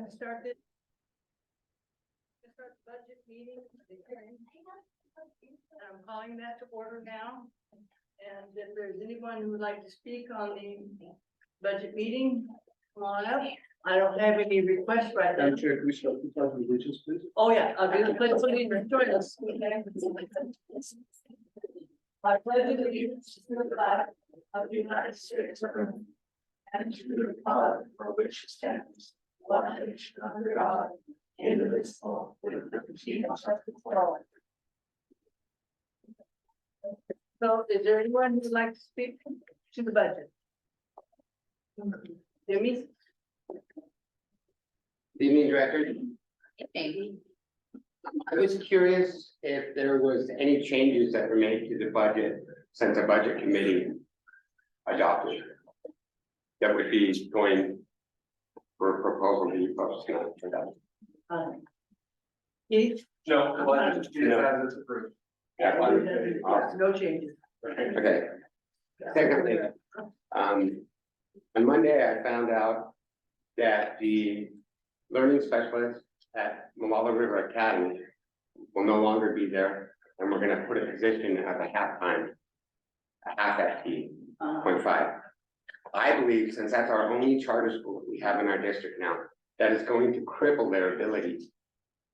like to start this. Start the budget meeting. I'm calling that to order now. And if there's anyone who would like to speak on the budget meeting, come on up. I don't have any requests right now. Madam Chair, can we start with the pledge of allegiance, please? Oh, yeah, I'll do the pledge of allegiance. Join us. I pledge allegiance to the flag of the United States and to the republic for which it stands, one nation under God, indivisible, with liberty and justice for all. So, is there anyone who would like to speak to the budget? Jimmy? Evening, Director. Maybe. I was curious if there was any changes that were made to the budget since the budget committee adopted. That would be going for a proposal to you folks tonight for that. Keith? No, the budget is approved. That one? Awesome. No changes. Okay. Secondly, on Monday, I found out that the learning specialist at Malala River Academy will no longer be there, and we're gonna put a position as a half FTE, 0.5. I believe, since that's our only charter school we have in our district now, that is going to cripple their ability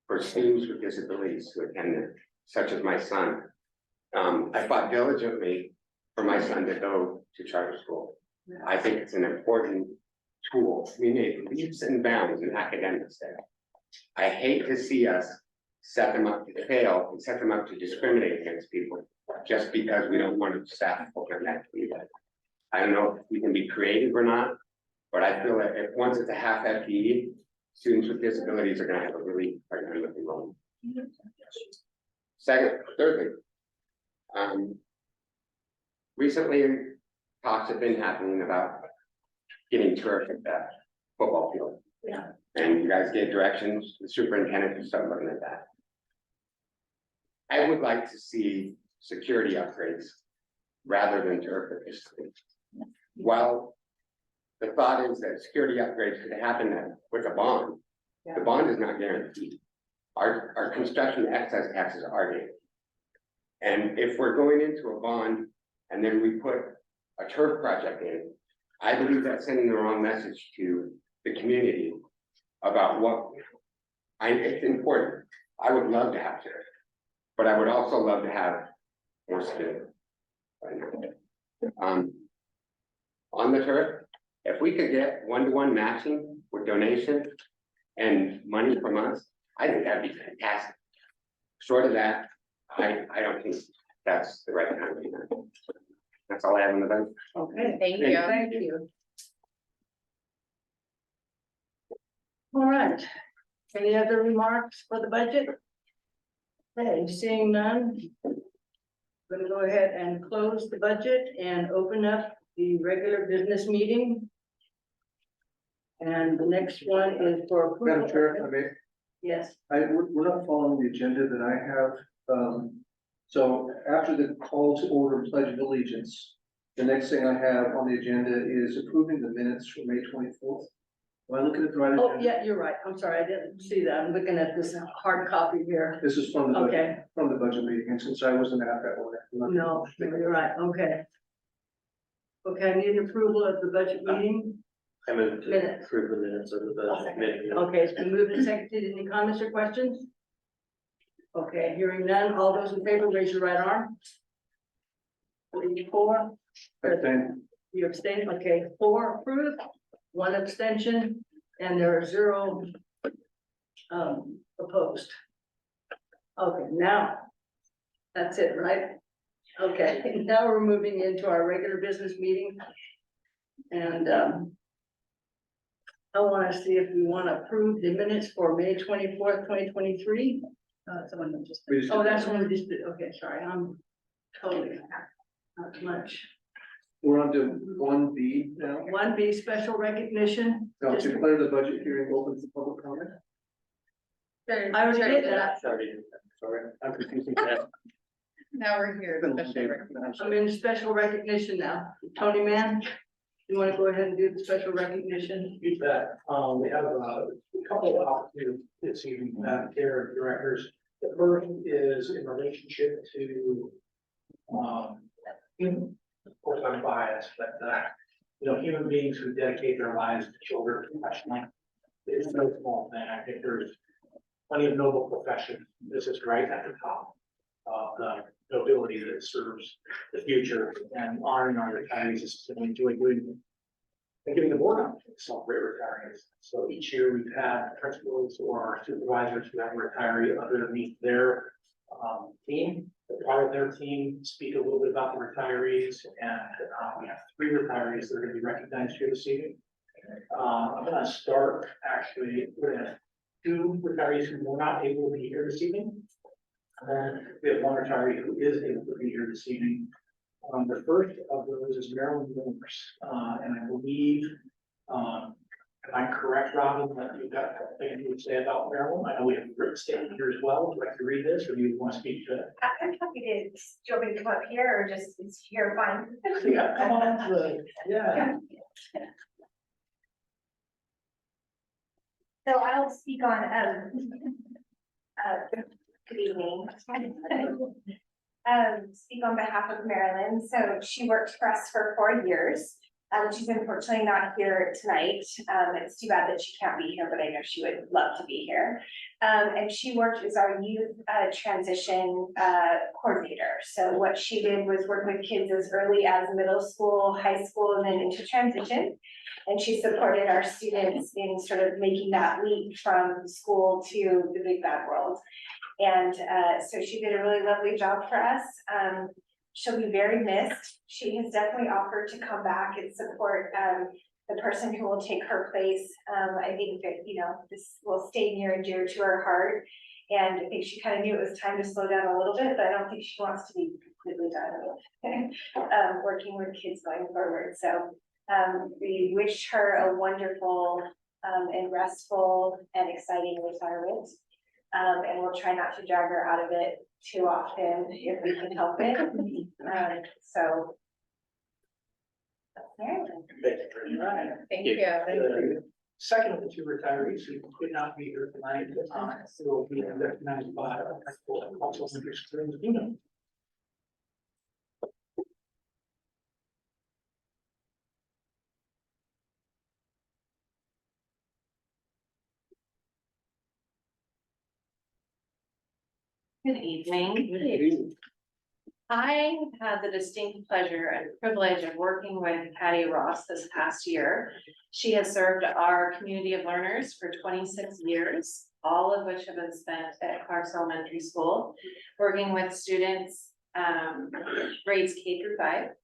for students with disabilities to attend it, such as my son. I fought diligently for my son to go to charter school. I think it's an important tool. We need leaps and bounds in academics there. I hate to see us set them up to fail and set them up to discriminate against people just because we don't want to staff program that. I don't know if we can be creative or not, but I feel that if once it's a half FTE, students with disabilities are going to have a really hard time with enrollment. Thirdly, recently talks have been happening about getting turf at that football field. Yeah. And you guys gave directions to the superintendent to start looking at that. I would like to see security upgrades rather than turf at this point. While the thought is that security upgrades could happen with a bond, the bond is not guaranteed. Our construction excess taxes are guaranteed. And if we're going into a bond and then we put a turf project in, I believe that's sending the wrong message to the community about it's important. I would love to have turf, but I would also love to have more stability. On the turf, if we could get 1-to-1 matching with donation and money from us, I think that'd be fantastic. Short of that, I don't think that's the right time to do that. That's all I have on the bench. Okay. Thank you. Thank you. All right. Any other remarks for the budget? Okay, seeing none. We're gonna go ahead and close the budget and open up the regular business meeting. And the next one is for approval. Madam Chair, I mean, Yes, we're not following the agenda that I have. So after the call to order pledge of allegiance, the next thing I have on the agenda is approving the minutes for May 24th. Am I looking at the right oh, agenda? yeah, you're right. I'm sorry, I didn't see that. I'm looking at this hard copy here. This is from the Okay. budget meeting, and since I wasn't at that one. No, you're right. Okay. Okay, I need approval of the budget meeting. I move to Minutes. approve the minutes of the budget committee. Okay, it's been moved and seconded. Any comments or questions? Okay, hearing none. All those in favor, raise your right arm. 4. Abstain. You abstain. Okay, 4 approved, 1 abstention, and there are 0 opposed. Okay, now that's it, right? Okay, now we're moving into our regular business meeting. And I want to see if we want to approve the minutes for May 24th, 2023. Someone just. We just- Oh, that's one we just did. Okay, sorry, I'm totally not too much. We're on to 1B now. 1B, special recognition. Now, to declare the budget hearing open for public comment. I already did that. Sorry, I'm confusing that. Now we're here, especially. I'm in special recognition now. Tony Mann. You want to go ahead and do the special recognition? You bet. We have a couple of opportunities this evening, care of directors. The first is in relationship to, of course, I'm biased, but, human beings who dedicate their lives to children professionally. It's no small thing. I think there's plenty of noble professions. This is right at the top of the nobility that serves the future, and honoring our retirees is something we enjoy doing. And giving the board on to celebrate retirees. So each year we've had principals or our supervisors who have a retiree underneath their team, part of their team, speak a little bit about the retirees, and we have 3 retirees that are going to be recognized here this evening. I'm going to start actually with 2 retirees who were not able to be here this evening. And then we have 1 retiree who is able to be here this evening. The first of those is Marilyn Wilmers, and I believe, if I'm correct, Robin, that you've got something you would say about Marilyn. I know we have a written statement here as well. Would you like to read this, or do you want to speak to it? I'm happy to, do you want me to come up here or just, it's here, fine? Yeah, come on, yeah. So I'll speak on, good evening. Speak on behalf of Marilyn. So she worked for us for 4 years. She's unfortunately not here tonight. It's too bad that she can't be here, but I know she would love to be here. And she worked as our youth transition coordinator. So what she did was work with kids as early as middle school, high school, and then into transition. And she supported our students in sort of making that leap from school to the big bad world. And so she did a really lovely job for us. She'll be very missed. She has definitely offered to come back and support the person who will take her place. I think that, this will stay near and dear to her heart. And I think she kind of knew it was time to slow down a little bit, but I don't think she wants to be completely done with working with kids going forward. So we wish her a wonderful and restful and exciting retirement. And we'll try not to drag her out of it too often if we can help it. So. That's Marilyn. Thank you. The second of the 2 retirees who could not be here tonight, will be recognized by our principal, also Mr. Stearns. Good evening. I had the distinct pleasure and privilege of working with Patty Ross this past year. She has served our community of learners for 26 years, all of which have been spent at Clark's Elementary School, working with students grades K through 5.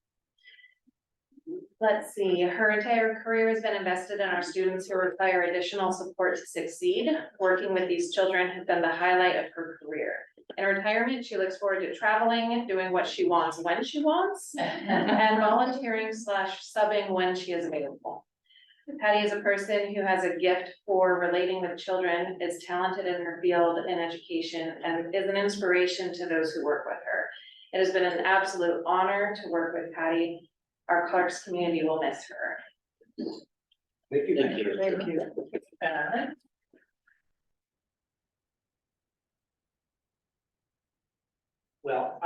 Let's see, her entire career has been invested in our students who require additional support to succeed. Working with these children has been the highlight of her career. In retirement, she looks forward to traveling, doing what she wants when she wants, and volunteering / subbing when she is available. Patty is a person who has a gift for relating with children, is talented in her field in education, and is an inspiration to those who work with her. It has been an absolute honor to work with Patty. Our Clark's community will miss her. Thank you. Thank you. Well,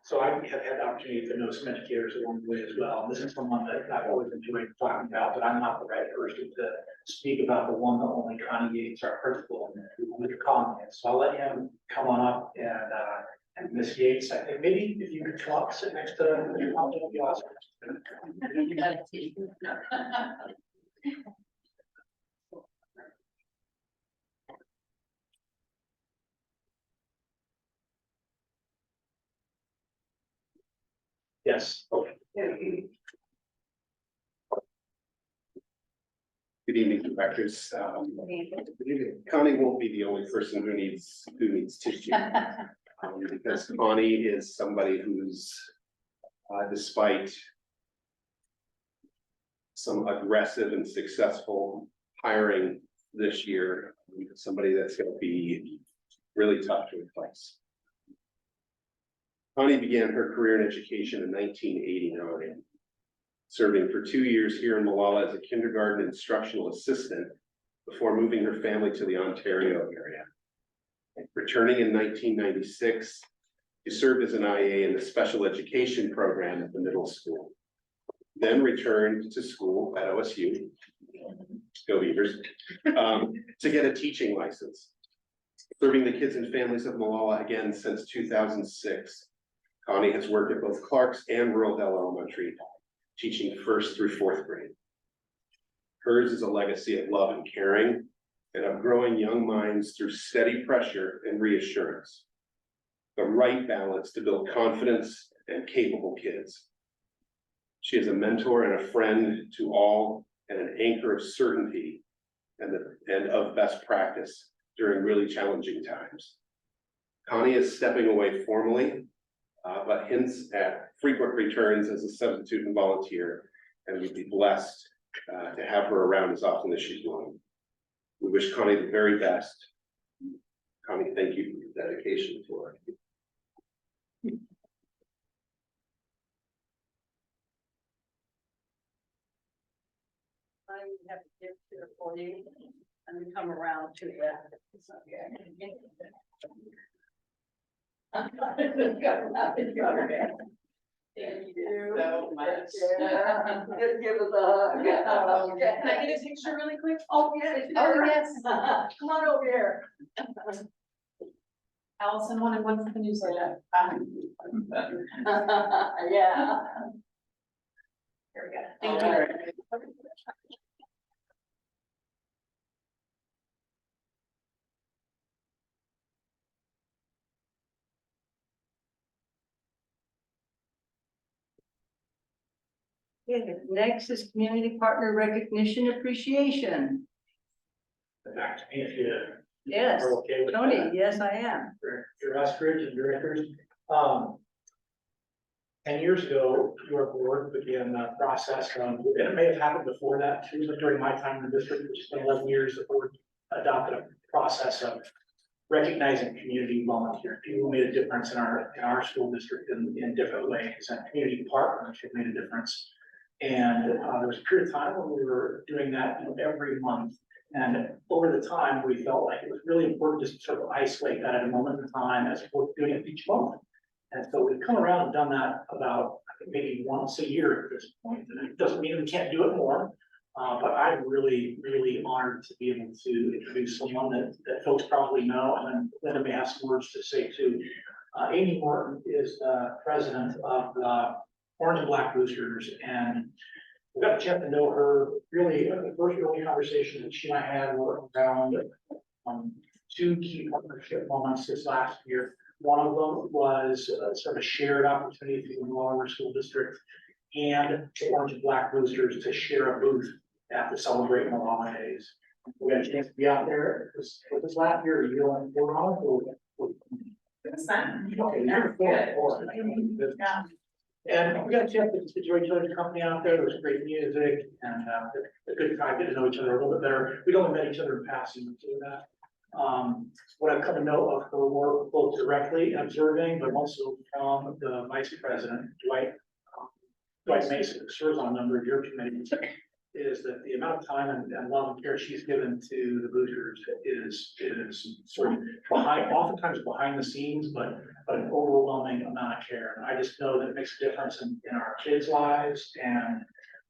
so I have had the opportunity to know some educators along the way as well. This is someone that I've always enjoyed talking about, but I'm not the right person to speak about the one that only Connie Yates, our principal, with the comments. So I'll let him come on up and Ms. Yates, I think maybe if you could come up, sit next to your mom, that would be awesome. Yes. Good evening, directors. Connie won't be the only person who needs tissue. Because Connie is somebody who's, despite some aggressive and successful hiring this year, somebody that's going to be really tough to replace. Connie began her career in education in 1989. serving for 2 years here in Malala as a kindergarten instructional assistant before moving her family to the Ontario area. Returning in 1996, she served as an IA in the special education program at the middle school. Then returned to school at OSU, go Beavers, to get a teaching license. Serving the kids and families of Malala again since 2006. Connie has worked at both Clark's and Rural Dell Elementary, teaching 1st through 4th grade. Hers is a legacy of love and caring, and of growing young minds through steady pressure and reassurance. The right balance to build confidence and capable kids. She is a mentor and a friend to all, and an anchor of certainty and of best practice during really challenging times. Connie is stepping away formally, but hints at frequent returns as a substitute and volunteer, and we'd be blessed to have her around as often as she's willing. We wish Connie the very best. Connie, thank you for your dedication to her. I have a gift here for you, and we come around to that. It's okay. Thank you so much. Just give us a hug. Can I get a picture really quick? Oh, yes. Oh, yes. Come on over here. Allison wanted one for the newsletter. Yeah. Here we go. Thank you. Okay, next is community partner recognition appreciation. Back to me if you Yes, are okay with Tony, that. yes, I am. Your Eskridge and directors. 10 years ago, your board began a process, and it may have happened before that too, but during my time in the district, which has been 11 years, the board adopted a process of recognizing community volunteers, people who made a difference in our school district in different ways, and community partners who made a difference. And there was a period of time when we were doing that, every month. And over the time, we felt like it was really important just to sort of isolate that at a moment in time as opposed to doing it each month. And so we've come around and done that about, I think, maybe once a year at this point. And it doesn't mean we can't do it more. But I'm really, really honored to be able to introduce someone that folks probably know, and then Linda may have some words to say too. Amy Morton is the president of the Orange and Black Boosters, and we got a chance to know her. Really, the first early conversation that she and I had were around 2 key partnership moments this last year. One of them was sort of a shared opportunity for the Malala School District and the Orange and Black Boosters to share a booth at the Celebrate Malala Days. We had a chance to be out there. With this last year, you know, we're on. Okay, you're four. Yeah. And we got a chance to enjoy each other's company out there. There was great music and a good time getting to know each other a little bit better. We'd only met each other in passing before that. What I've come to know of her more both directly observing, but also from the vice president, Dwight Mason, who serves on a number of your committees, is that the amount of time and love and care she's given to the boosters is sort of oftentimes behind the scenes, but an overwhelming amount of care. And I just know that it makes a difference in our kids' lives, and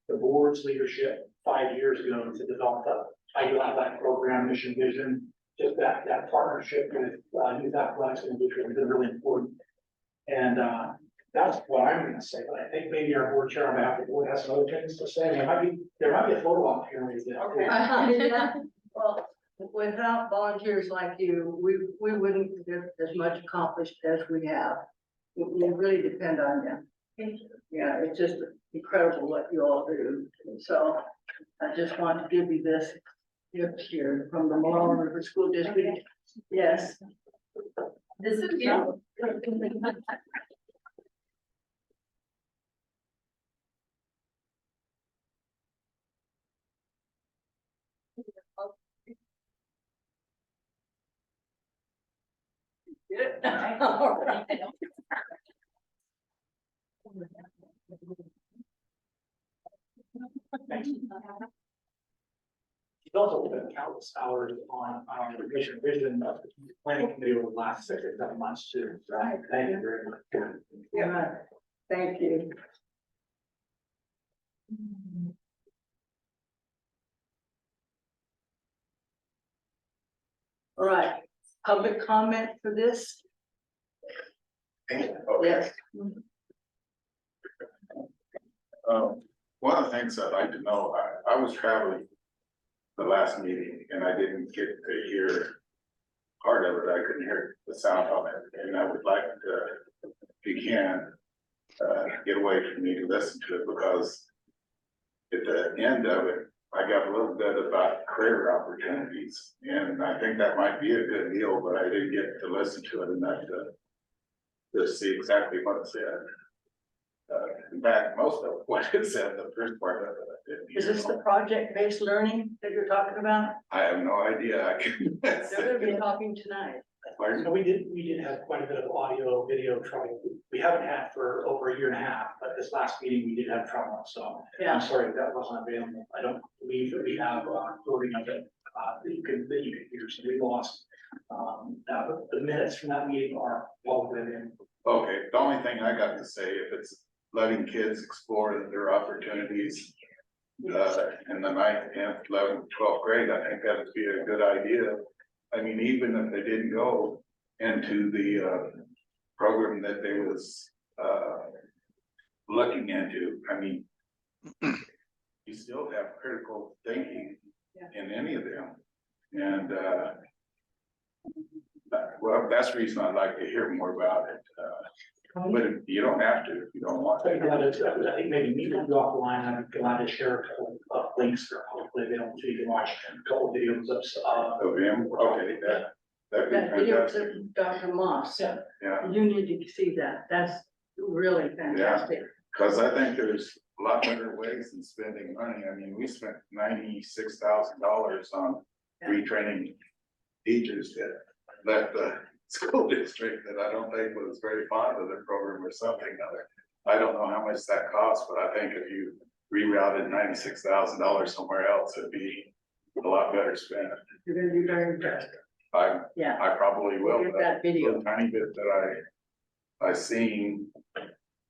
the board's leadership 5 years ago to develop the Ideal Athletic Program, mission, vision, just that partnership with youth athletics and boosters has been really important. And that's what I'm gonna say, but I think maybe our board chair on behalf of the board has some other things to say. There might be a photo op here. Yeah, well, without volunteers like you, we wouldn't get as much accomplished as we have. We really depend on you. Yeah, it's just incredible what you all do. So I just want to give you this gift here from the Malala River School District. Yes. This is you. Good. All right. He's also spent countless hours on our mission vision of the planning committee over the last 6 or 7 months too. So, thank you very much. All right, thank you. All right, public comment for this? Yes. One of the things I'd like to know, I was traveling the last meeting and I didn't get to hear part of it. I couldn't hear the sound of it, and I would like to, if you can, get away from me to listen to it, because at the end of it, I got a little bit about career opportunities, and I think that might be a good deal, but I didn't get to listen to it enough to see exactly what it said. In fact, most of what it said, the first part of it, I didn't Is this hear. the project-based learning that you're talking about? I have no idea. I can. They're gonna be talking tonight. Pardon? So we did have quite a bit of audio, video trouble. We haven't had for over 1.5 years, but this last meeting we did have trouble, so I'm Yeah, sorry if that wasn't available. I don't believe that we have recording of it, that you can hear, so we lost. Now, the minutes from that meeting are all within. Okay, the only thing I got to say, if it's letting kids explore their opportunities in the 9th, 10th, 11th, 12th grade, I think that would be a good idea. I mean, even if they didn't go into the program that they was looking into, I mean, you still have critical thinking in any of them. And well, that's the reason I'd like to hear more about it. But you don't have to if you don't want I to. think maybe me will be off the line, I'm glad to share a couple of links, or hopefully they don't, so you can watch a couple of videos of, Of him, okay, that'd be that video fantastic. to Dr. Moss, yeah. Yeah, you need to see that. That's really fantastic. because I think there's a lot better ways than spending money. I mean, we spent $96,000 on retraining teachers that left the school district that I don't think was very fond of the program or something other. I don't know how much that costs, but I think if you rerouted $96,000 somewhere else, it'd be a lot better spent. You're gonna be very impressed. Yeah, I probably will. get that video. The tiny bit that I seen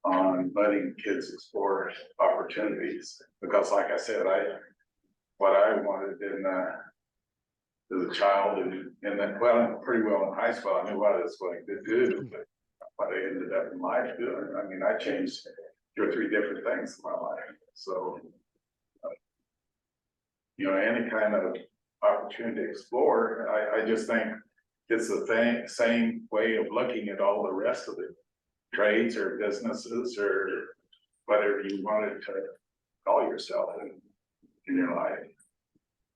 on letting kids explore opportunities, because like I said, what I wanted in as a child and then, well, pretty well in high school, I knew what I was going to do, but what I ended up in life doing, I mean, I changed 2 or 3 different things in my life, so. Any kind of opportunity to explore, I just think it's the same way of looking at all the rest of the trades or businesses or whatever you wanted to call yourself in your life.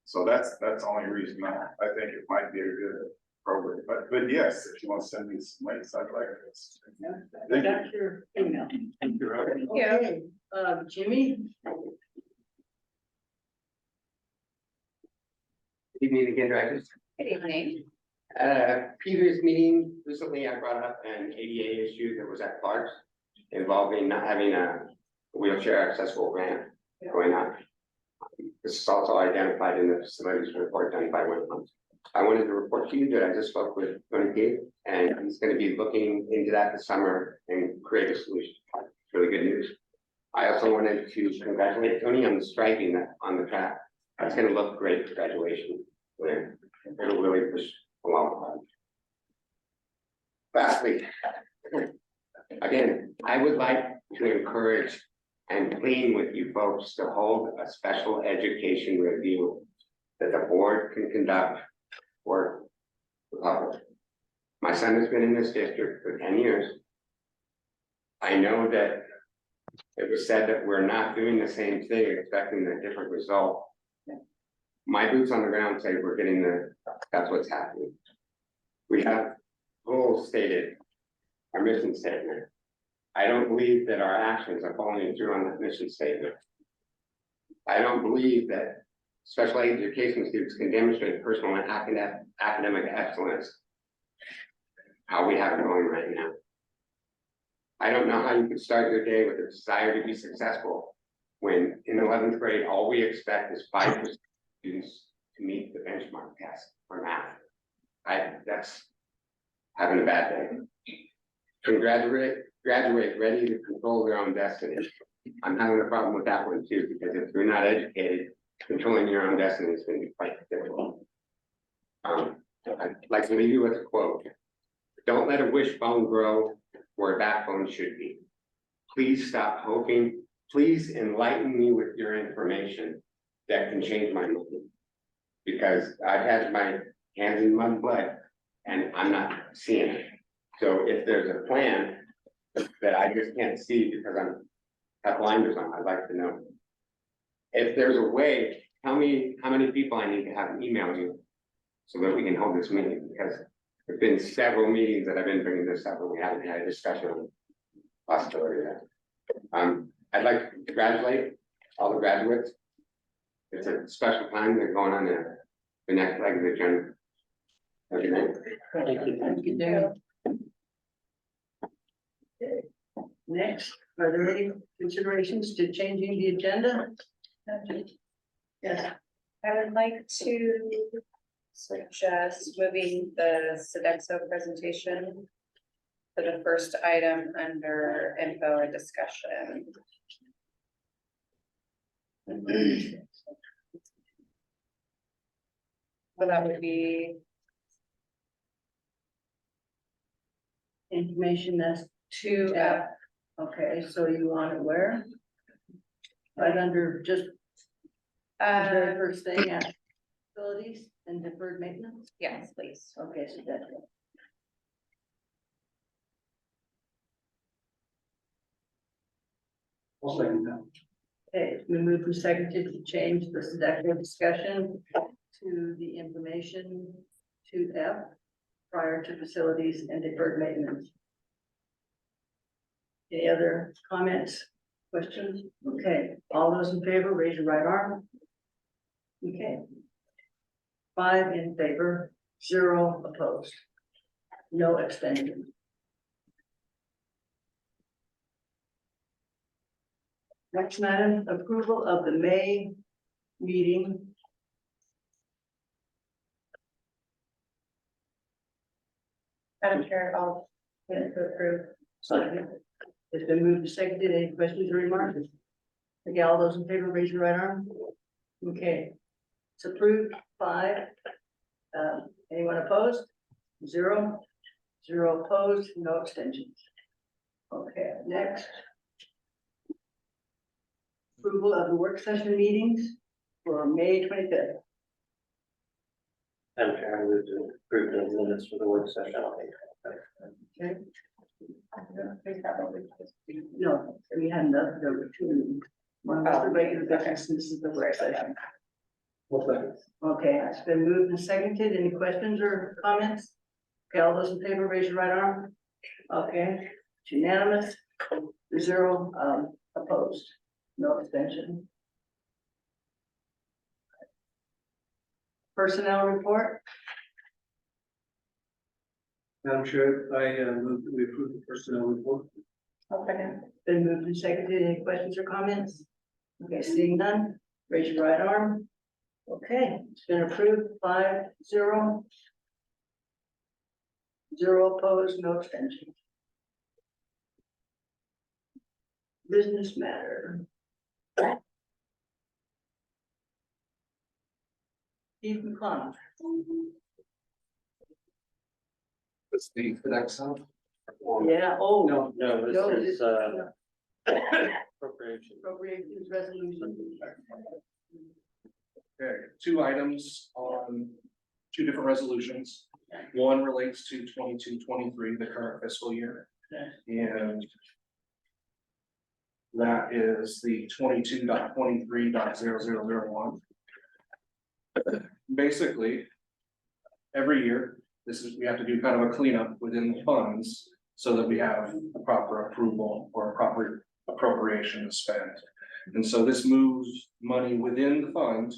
So that's the only reason I think it might be a good program, but yes, if you want to send me some links, I'd like this. Thank you. That's your email. Thank you, Robert. Okay, Jimmy, Good evening again, directors. Good evening. Previous meeting, recently I brought up an ADA issue that was at Clark's involving not having a wheelchair accessible ramp going on. This is also identified in the facilities report done by Winland. I wanted to report to you that I just spoke with Tony Gabe, and he's going to be looking into that this summer and create a solution. It's really good news. I also wanted to congratulate Tony on the striping on the track. It's going to look great for graduation. It'll really push along. Lastly, again, I would like to encourage and plead with you folks to hold a special education review that the board can conduct for the public. My son has been in this district for 10 years. I know that it was said that we're not doing the same thing, expecting a different result. My boots on the ground say we're getting that's what's happening. We have goals stated, our mission statement. I don't believe that our actions are following through on that mission statement. I don't believe that special education students can demonstrate personal and academic excellence. How we have it going right now. I don't know how you could start your day with a desire to be successful when in 11th grade, all we expect is 5% students to meet the benchmark test for math. That's having a bad day. To graduate ready to control their own destiny. I'm having a problem with that one too, because if you're not educated, controlling your own destiny is going to be quite difficult. I'd like to leave you with a quote. Don't let a wishbone grow where a backbone should be. Please stop hoping. Please enlighten me with your information that can change my mind. Because I've had my hands in mud blood and I'm not seeing it. So if there's a plan that I just can't see because have blinders on, I'd like to know. If there's a way, tell me how many people I need to have email you so that we can hold this meeting, because there's been several meetings that I've been bringing this up, and we haven't had a discussion on possibility of that. I'd like to congratulate all the graduates. It's a special time. They're going on the next leg of the journey. Have a good night. Thank you, Dan. Okay. Next, are there any considerations to changing the agenda? Yes, I would like to suggest moving the Sodexo presentation for the first item under info and discussion. Well, that would be information that's 2F. okay, so you want it where? Right under just the very first thing at facilities and deferred maintenance? Yes, please. Okay, so that's it. I'll second that. Okay, we moved and seconded to change the Sodexo discussion to the information to F prior to facilities and deferred maintenance. Any other comments, questions? Okay, all those in favor, raise your right arm. Okay. 5 in favor, 0 opposed. No abstentions. Next matter, approval of the May meeting. Madam Chair, I'll move to approve. Second. It's been moved and seconded. Any questions or remarks? Okay, all those in favor, raise your right arm. Okay, it's approved 5. Anyone opposed? 0. 0 opposed, no abstentions. Okay, next. Approval of the work session meetings for May 25th. I'm trying to approve the minutes for the work session. Okay. No, we had another, there were 2 meetings. One was the regular business, and this is the work session. Okay, it's been moved and seconded. Any questions or comments? Okay, all those in favor, raise your right arm. Okay, it's unanimous. 0 opposed, no abstention. Personnel report. Madam Chair, I move that we approve the personnel report. Been moved and seconded. Any questions or comments? Okay, seeing none, raise your right arm. Okay, it's been approved 5-0. 0 opposed, no abstention. Business matter. Steve McConnell. That's the Sodexo. Yeah, oh. No, No, this is it's- appropriation. Appropriations resolution. Okay, 2 items on 2 different resolutions. One relates to 22-23, the current fiscal year. And that is the 22.23.0001. Basically, every year, we have to do kind of a cleanup within the funds so that we have a proper approval or a proper appropriation to spend. And so this moves money within the fund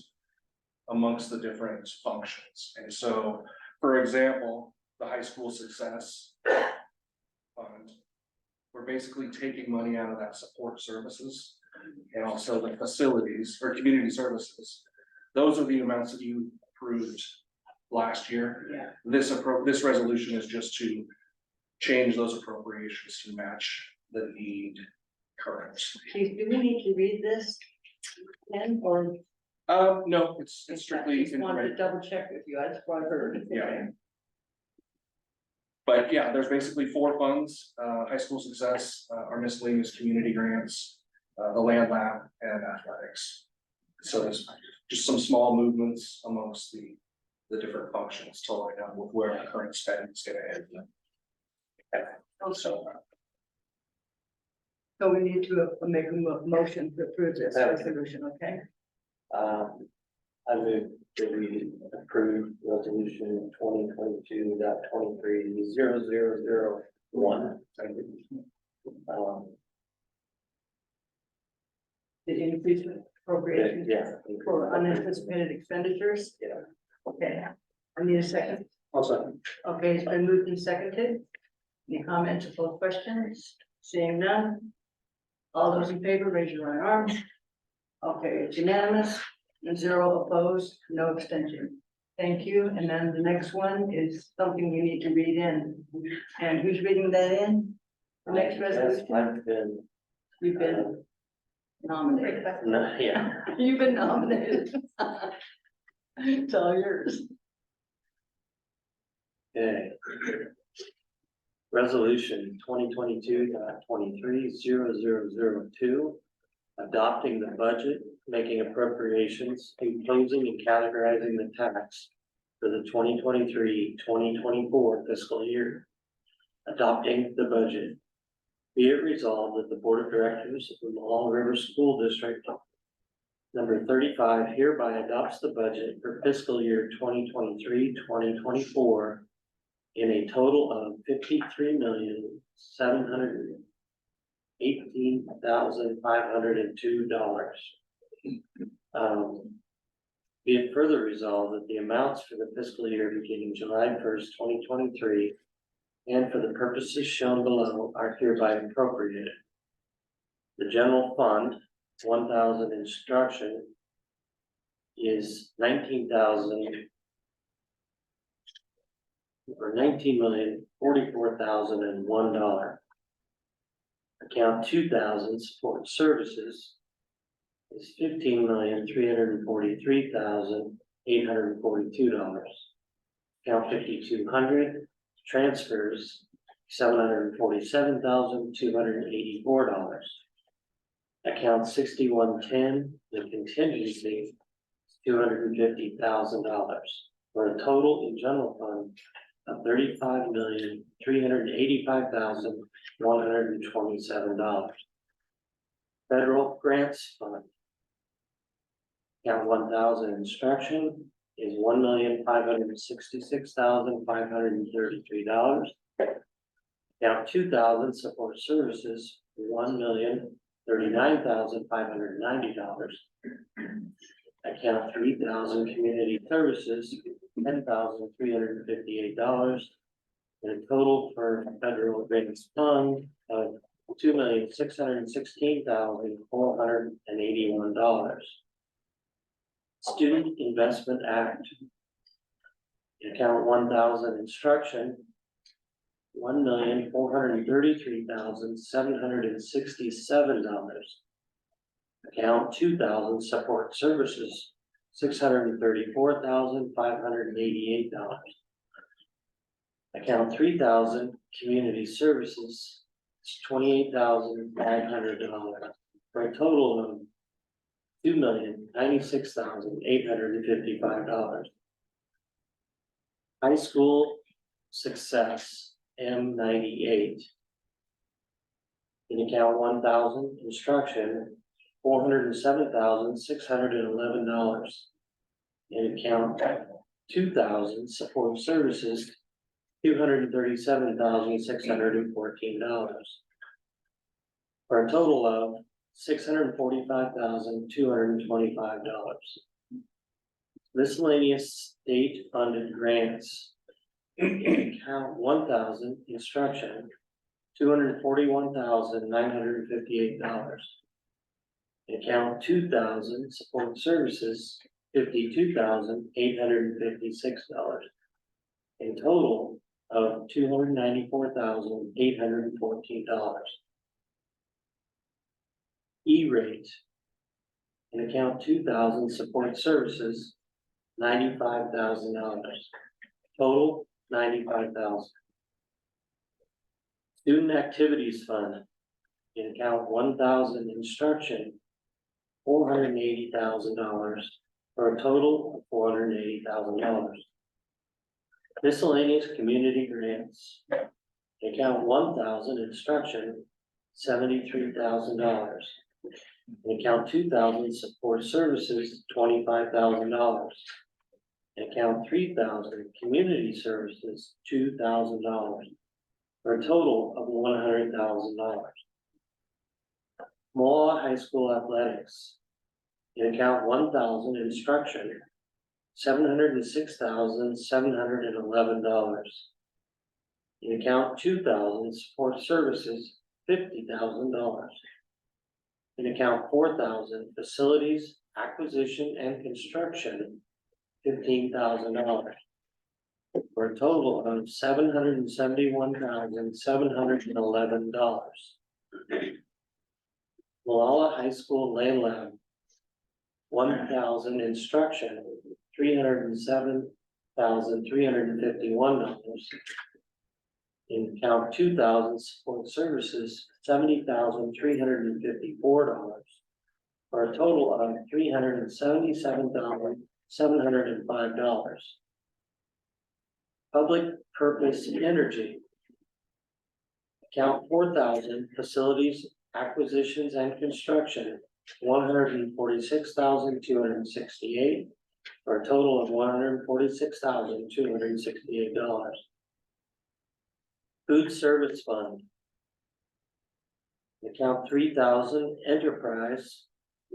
amongst the different functions. And so, for example, the high school success fund, we're basically taking money out of that support services and also the facilities or community services. Those are the amounts that you approved last year. Yeah. This resolution is just to change those appropriations to match the need current. Chief, do we need to read this? Then, or No, it's strictly. I just wanted to double check with you, that's what I heard. Yeah. But yeah, there's basically 4 funds, high school success, our miscellaneous community grants, the land lab and athletics. So there's just some small movements amongst the different functions to line up with where the current spend is gonna end. So, So we need to make a motion to approve this resolution, okay? I move that we approve resolution 2022.23.0001. The increase in appropriation Yeah. for unanticipated expenditures? Yeah. Okay, I need a second. Also, Okay, it's been moved and seconded. Any comments or questions? Seeing none? All those in favor, raise your right arm. Okay, it's unanimous, and 0 opposed, no abstention. Thank you, and then the next one is something we need to read in. And who's reading that in? The next resolution, I've been, you've been nominated. no, yeah, You've been nominated. It's all yours. okay. Resolution 2022.23.0002. Adopting the budget, making appropriations, imposing and categorizing the tax for the 2023-2024 fiscal year. Adopting the budget. Be it resolved that the Board of Directors of the Malone River School District number 35 hereby adopts the budget for fiscal year 2023-2024 in a total of $53,718,502. Be it further resolved that the amounts for the fiscal year beginning July 1st, 2023, and for the purposes shown below are hereby appropriated. The general fund, 1,000 instruction, is 19,000 or $19,044,001. Account 2,000 support services is $15,343,842. Account 5,200 transfers $747,284. Account 6110, the contingency, is $250,000, for a total in general fund of $35,385,127. Federal grants fund. Account 1,000 instruction is $1,566,533. Account 2,000 support services, $1,039,590. Account 3,000 community services, $10,358. And a total for federal grants fund of $2,616,481. Student Investment Act. Account 1,000 instruction, $1,433,767. Account 2,000 support services, $634,588. Account 3,000 community services, $28,500, for a total of $2,096,855. High school success, M98. In account 1,000 instruction, $407,611. In account 2,000 support services, $237,614. For a total of $645,225. Miscellaneous state funded grants. In account 1,000 instruction, $241,958. Account 2,000, support services, $52,856. In total of $294,814. E-rate. In account 2,000, support services, $95,000. Total, $95,000. Student activities fund. In account 1,000, instruction, $480,000, for a total of $480,000. Miscellaneous community grants. In account 1,000, instruction, $73,000. In account 2,000, support services, $25,000. In account 3,000, community services, $2,000, for a total of $100,000. Mola High School athletics. In account 1,000, instruction, $706,711. In account 2,000, support services, $50,000. In account 4,000, facilities, acquisition and construction, $15,000. For a total of $771,711. Malala High School Land Lab. 1,000, instruction, $307,351. In account 2,000, support services, $70,354. For a total of $377,705. Public purpose energy. Account 4,000, facilities, acquisitions and construction, $146,268, for a total of $146,268. Food service fund. Account 3,000, enterprise,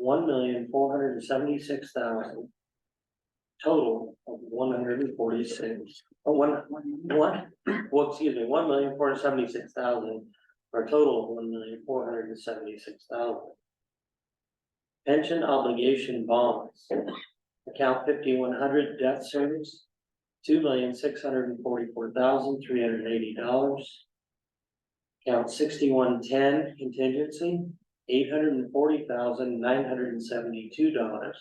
$1,476,000. Total of $1,476,000, for a total of $1,476,000. Pension obligation bonds. Account 5,100, debt service, $2,644,380. Account 6,110, contingency, $840,972,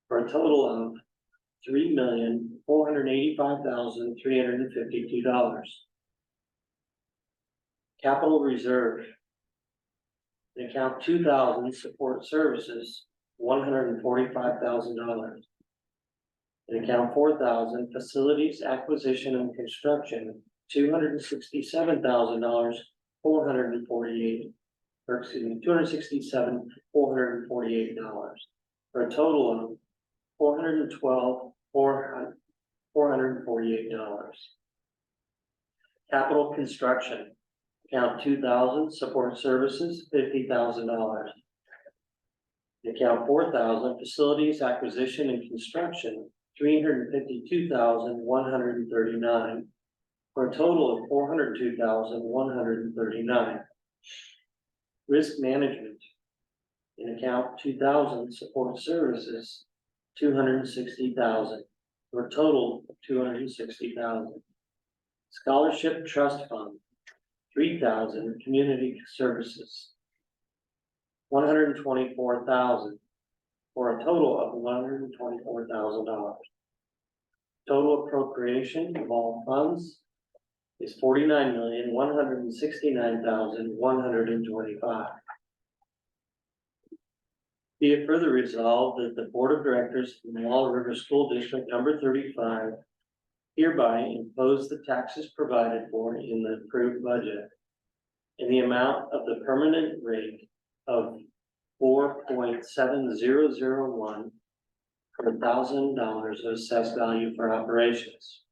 for a total of $3,485,352. Capital reserve. In account 2,000, support services, $145,000. In account 4,000, facilities, acquisition and construction, $267,448. $267,448, for a total of $412,448. Capital construction. Account 2,000, support services, $50,000. Account 4,000, facilities, acquisition and construction, $352,139, for a total of $402,139. Risk management. In account 2,000, support services, $260,000, for a total of $260,000. Scholarship trust fund, 3,000, community services, $124,000, for a total of $124,000. Total appropriation of all funds is $49,169,125. Be it further resolved that the Board of Directors of the Malala River School District number 35 hereby impose the taxes provided for in the approved budget in the amount of the permanent rate of 4.7001 per $1,000 of assessed value for operations.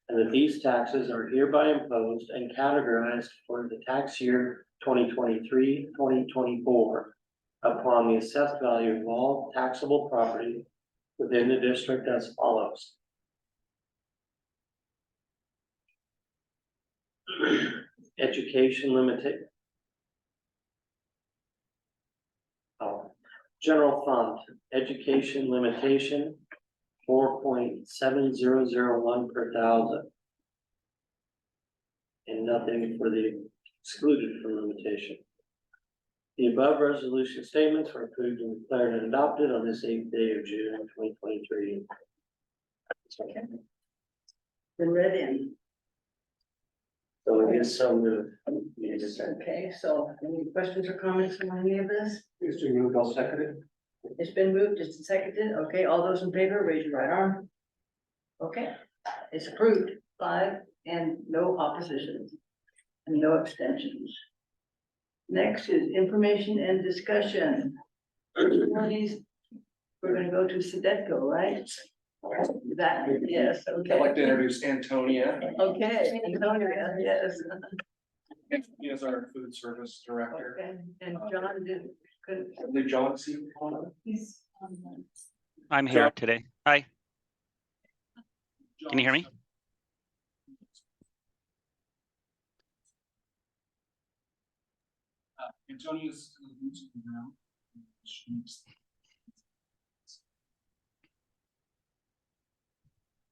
And that these taxes are hereby imposed and categorized for the tax year 2023-2024 upon the assessed value of all taxable property within the district as follows. Education limited. Oh, General fund, education limitation, 4.7001 per thousand. And nothing for the excluded from limitation. The above resolution statements were approved and declared and adopted on this 8th day of June 2023. Been read in. So it is so moved. Okay, so any questions or comments on any of this? It's been moved, I'll second it. It's been moved, it's seconded. Okay, all those in favor, raise your right arm. Okay, it's approved, 5 and no oppositions and no abstentions. Next is information and discussion. One of these, we're gonna go to Sedetco, right? That, yes, I'd okay. like to introduce Antonia. Okay, Antonia, yes. He is our food service director. Okay, and John did, couldn't. I believe John C. He's. I'm here today. Hi, can you hear me? Antonia's boots on the ground. She's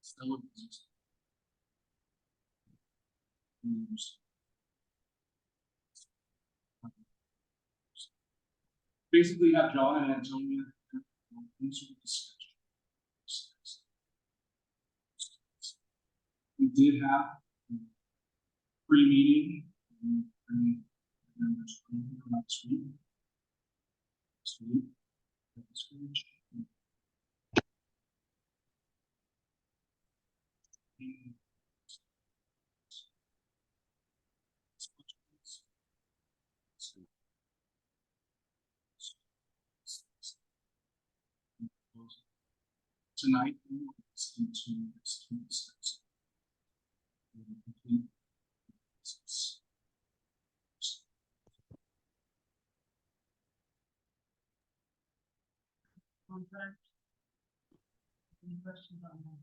still a business. Basically have John and Antonia discussion. We did have pre-meeting. Members last week. Tonight, we will listen to students. Contract. Any questions on that?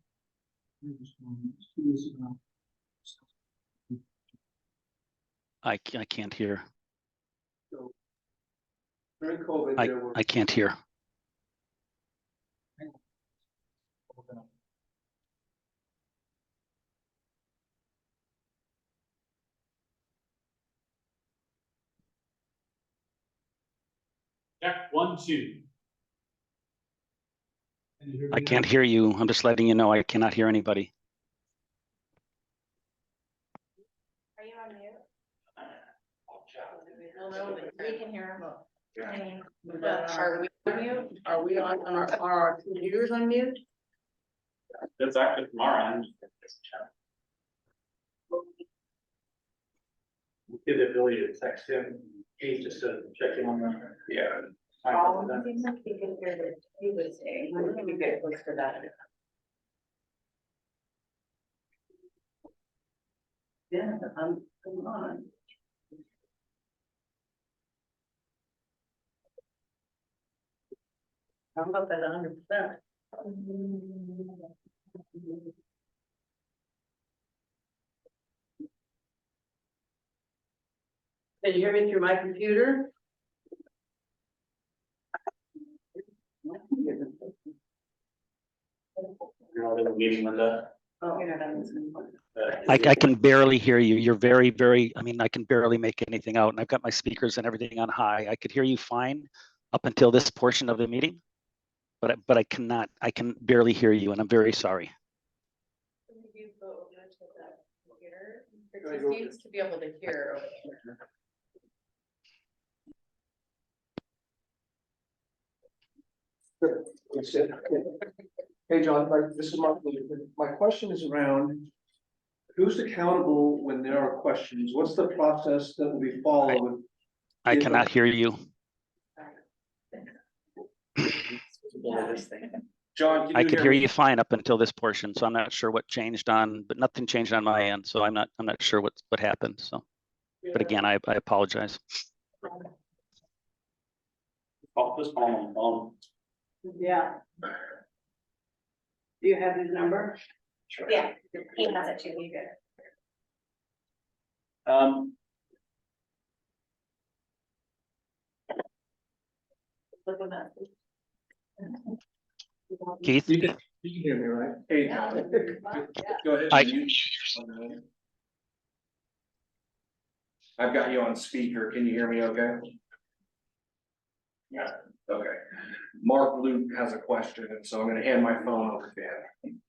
I can't hear. During COVID, there were. I can't hear. Check 1, 2. I can't hear you. I'm just letting you know I cannot hear anybody. Are you on mute? We can hear him. Are we on mute? Are we on our computers on mute? That's actually from our end. Give the ability to text him, Kate, just to check in on them. Yeah. Seems like you can hear that he was saying, I'm gonna get close to that. Yeah, I'm on. I'm up at 100%. Can you hear me through my computer? You're not in the meeting, Linda. Oh, I can barely hear you. You're very, I mean, I can barely make anything out, and I've got my speakers and everything on high. I could hear you fine up until this portion of the meeting, but I cannot, I can barely hear you, and I'm very sorry. It seems to be able to hear. Hey, John, this is Mark. My question is around who's accountable when there are questions? What's the process that will be followed? I cannot hear you. John, can I you could hear hear me? you fine up until this portion, so I'm not sure what changed on, but nothing changed on my end, so I'm not sure what happened, so. But again, I apologize. Just call on the phone. yeah. Do you have his number? Yeah, he has it too, you good. Look at that. Keith? You can hear me, right? Hey, John, go ahead. I- I've got you on speaker. Can you hear me okay? Yeah, okay. Mark Luke has a question, and so I'm gonna hand my phone over to him.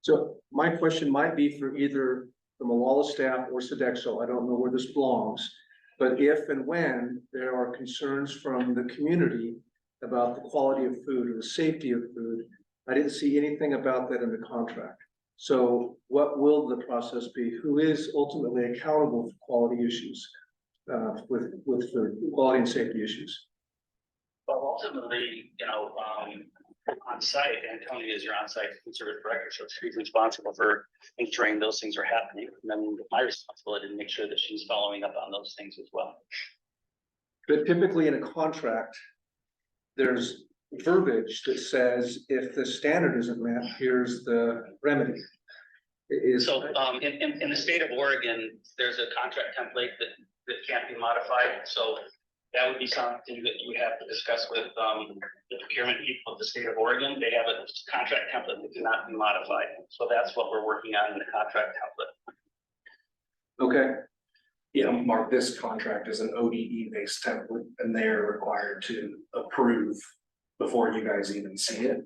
So my question might be for either the Malala staff or Sodexo. I don't know where this belongs. But if and when there are concerns from the community about the quality of food or the safety of food, I didn't see anything about that in the contract. So what will the process be? Who is ultimately accountable for quality issues with food, quality and safety issues? Well, ultimately, on site, Antonia is your on-site food service director, so she's responsible for ensuring those things are happening. And then my responsibility to make sure that she's following up on those things as well. But typically in a contract, there's verbiage that says if the standard isn't met, here's the remedy. So, in the state of Oregon, there's a contract template that can't be modified, so that would be something that you would have to discuss with, the procurement people of the state of Oregon. They have a contract template that cannot be modified, so that's what we're working on in the contract template. Okay, Yeah, Mark, this contract is an ODE based template, and they're required to approve before you guys even see it,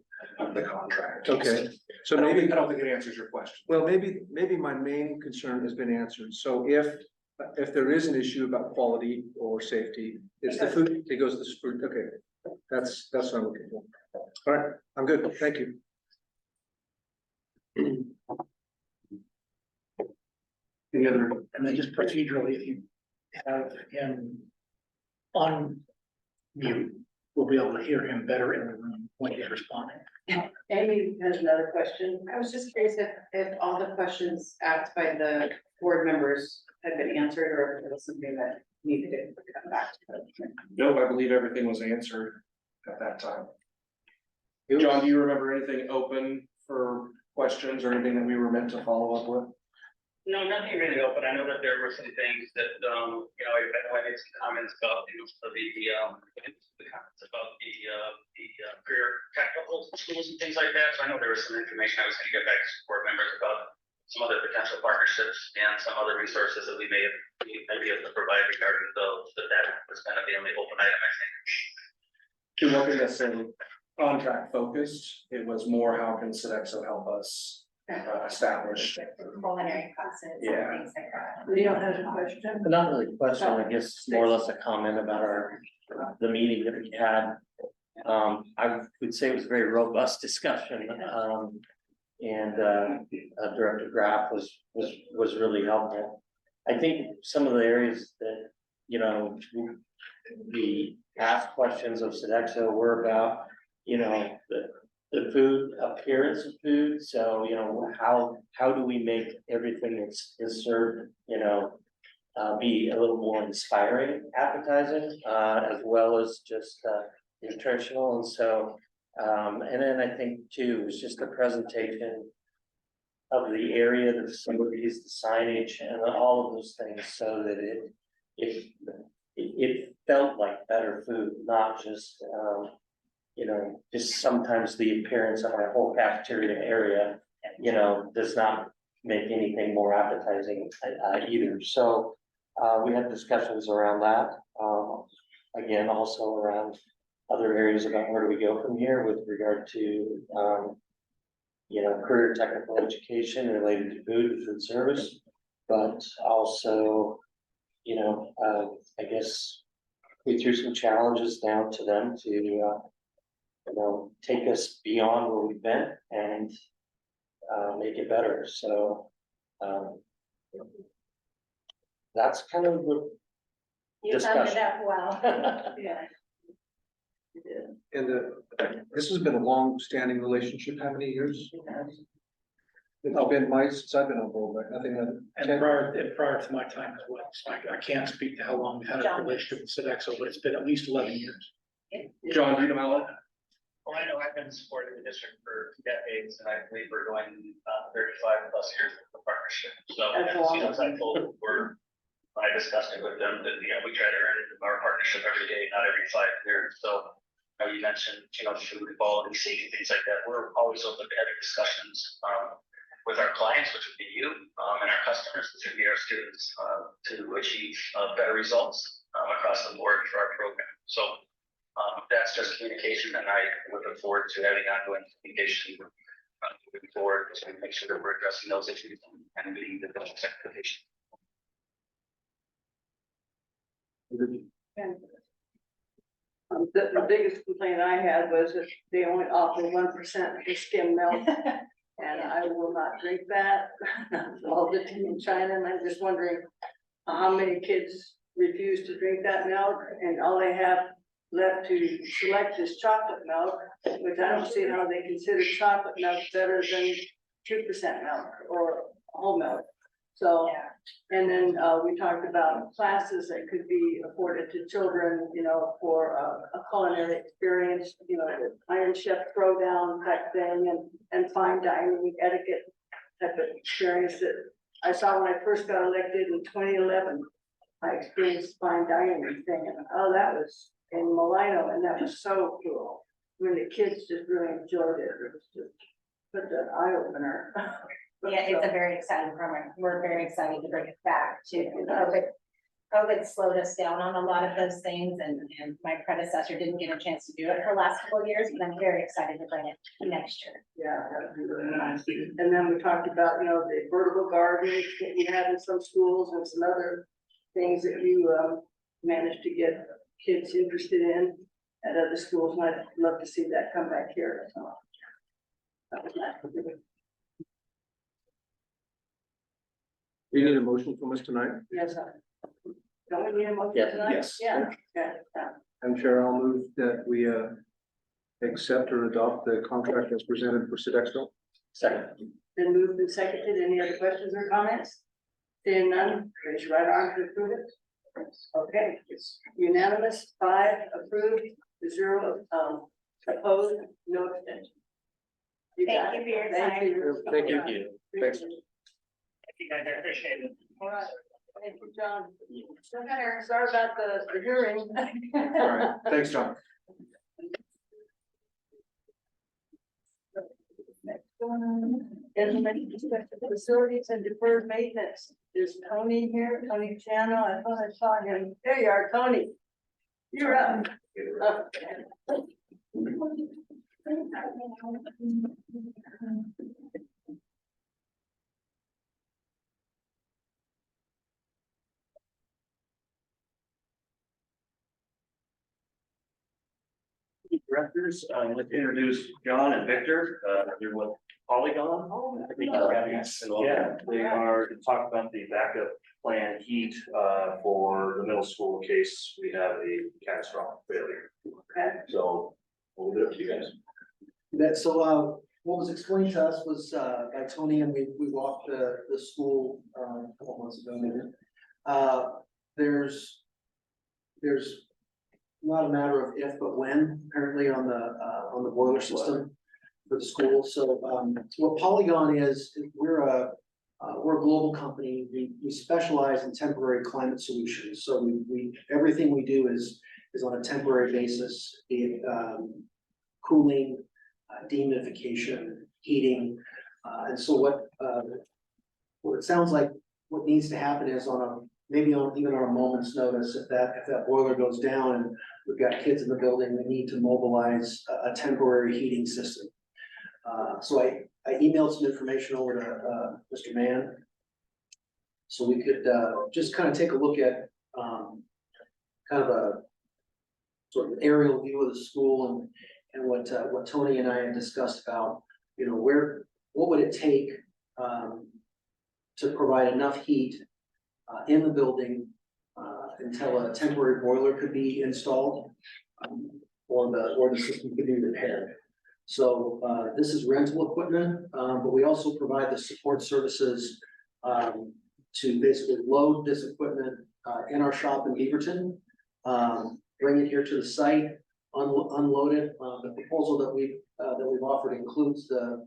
the contract. okay. So I don't maybe, think it answers your question. well, maybe my main concern has been answered. So if there is an issue about quality or safety, it's the food, it goes to the food. Okay, that's what I'm looking for. All right, I'm good. Thank you. Any other? And then just procedurally, if you have him on mute, we'll be able to hear him better in the room when he's responding. Amy has another question. I was just curious if all the questions asked by the board members had been answered, or if it was something that needed to come back to. Nope, I believe everything was answered at that time. John, do you remember anything open for questions or anything that we were meant to follow up with? No, nothing really open. I know that there were some things that, I know I made some comments about, the comments about the career technical schools and things like that. So I know there was some information I was gonna get back to board members about some other potential partnerships and some other resources that we may be able to provide regarding those, but that was gonna be only open item, I think. It wasn't necessarily contract focused. It was more how can Sodexo help us establish. Culinary classes Yeah. and things like that. Leo has a question. Not really a question, I guess more or less a comment about the meeting that we had. I would say it was a very robust discussion, and Director Graff was really helpful. I think some of the areas that, we asked questions of Sodexo were about, the food, appearance of food, so, how do we make everything that's is served, be a little more inspiring, appetizing, as well as just nutritional, and so, and then I think too, was just the presentation of the area, the facilities, the signage, and all of those things, so that it felt like better food, not just, just sometimes the appearance of our whole cafeteria area, does not make anything more appetizing either. So we had discussions around that. Again, also around other areas about where do we go from here with regard to, career technical education related to food service, but also, I guess we threw some challenges down to them to, take us beyond where we've been and make it better. So that's kind of the You summed it discussion. up well. Yeah. And this has been a long-standing relationship. How many years? It's been since I've been on board, right? I think And prior to my time as well, so I can't speak to how long we've had a relationship with Sodexo, but it's been at least 11 years. John, do you know Alan? Well, I know I've been supporting the district for decades, and I believe we're going 35 plus years with the partnership. So, That's as I told, we're I discussed it with them, that, we try to earn our partnership every day, not every 5 years, so. You mentioned, food quality, safety, things like that, we're always open to having discussions, with our clients, which would be you, and our customers, which would be our students, to achieve, better results, across the board for our program, so. That's just communication, and I would look forward to having ongoing communication, moving forward to make sure that we're addressing those issues and meeting the expectations. The biggest complaint I had was that they only offer 1% for skim milk. And I will not drink that. All the tea in China, and I'm just wondering how many kids refuse to drink that milk, and all they have left to select is chocolate milk, which I don't see how they consider chocolate milk better than 2% milk or whole milk. So, and then we talked about classes that could be afforded to children, for a culinary experience, the Iron Chef Throwdown type thing, and fine dining etiquette type of experience that I saw when I first got elected in 2011. I experienced fine dining thing, and that was in Malino, and that was so cool. When the kids just really enjoyed it, it was just such an eye opener. Yeah, it's a very exciting program. We're very excited to bring it back to COVID slowed us down on a lot of those things, and my predecessor didn't get a chance to do it her last couple of years, but I'm very excited to bring it next year. Yeah, that'd be really nice. And then we talked about, the vertical gardens that you have in some schools and some other things that you managed to get kids interested in at other schools. And I'd love to see that come back here. So that was nice. We need a motion from us tonight. Yes, sir. Don't we need a motion Yeah. tonight? Yes. Yeah. Yeah. And Chair, I'll move that we accept or adopt the contract as presented for Sodexo. Second. Been moved and seconded. Any other questions or comments? Seeing none, raise your right arm to approve it. Okay, it's unanimous, 5 approved, 0 opposed, no abstention. Thank you for your time. Thank you. Thank you. Thanks. Thank you guys, I appreciate it. All right, thank you, John. Sorry about the hearing. All right, thanks, John. Next one, facilities and deferred maintenance. Is Tony here? Tony Channel? I thought I saw him. There you are, Tony. You're up. Directors, I'd like to introduce John and Victor, they're with Polygon. Yeah, they are to talk about the backup plan heat, for the middle school in case we have a catastrophic failure. Okay. So, we'll leave it up to you guys. What was explained to us was, by Tony, and we walked the school, a couple months ago, maybe. There's not a matter of if, but when, apparently on the boiler system for the school. So, what Polygon is, we're a global company. We specialize in temporary climate solutions. So everything we do is on a temporary basis, be it, cooling, dehumidification, heating. And so what it sounds like what needs to happen is maybe even on a moment's notice, if that boiler goes down and we've got kids in the building, we need to mobilize a temporary heating system. So I emailed some information over to Mr. Mann. So we could just kind of take a look at kind of a sort of aerial view of the school and what Tony and I had discussed about, what would it take to provide enough heat in the building until a temporary boiler could be installed, or the system could be repaired. So this is rental equipment, but we also provide the support services to basically load this equipment in our shop in Beaverton, bring it here to the site, unload it. The proposal that we've offered includes the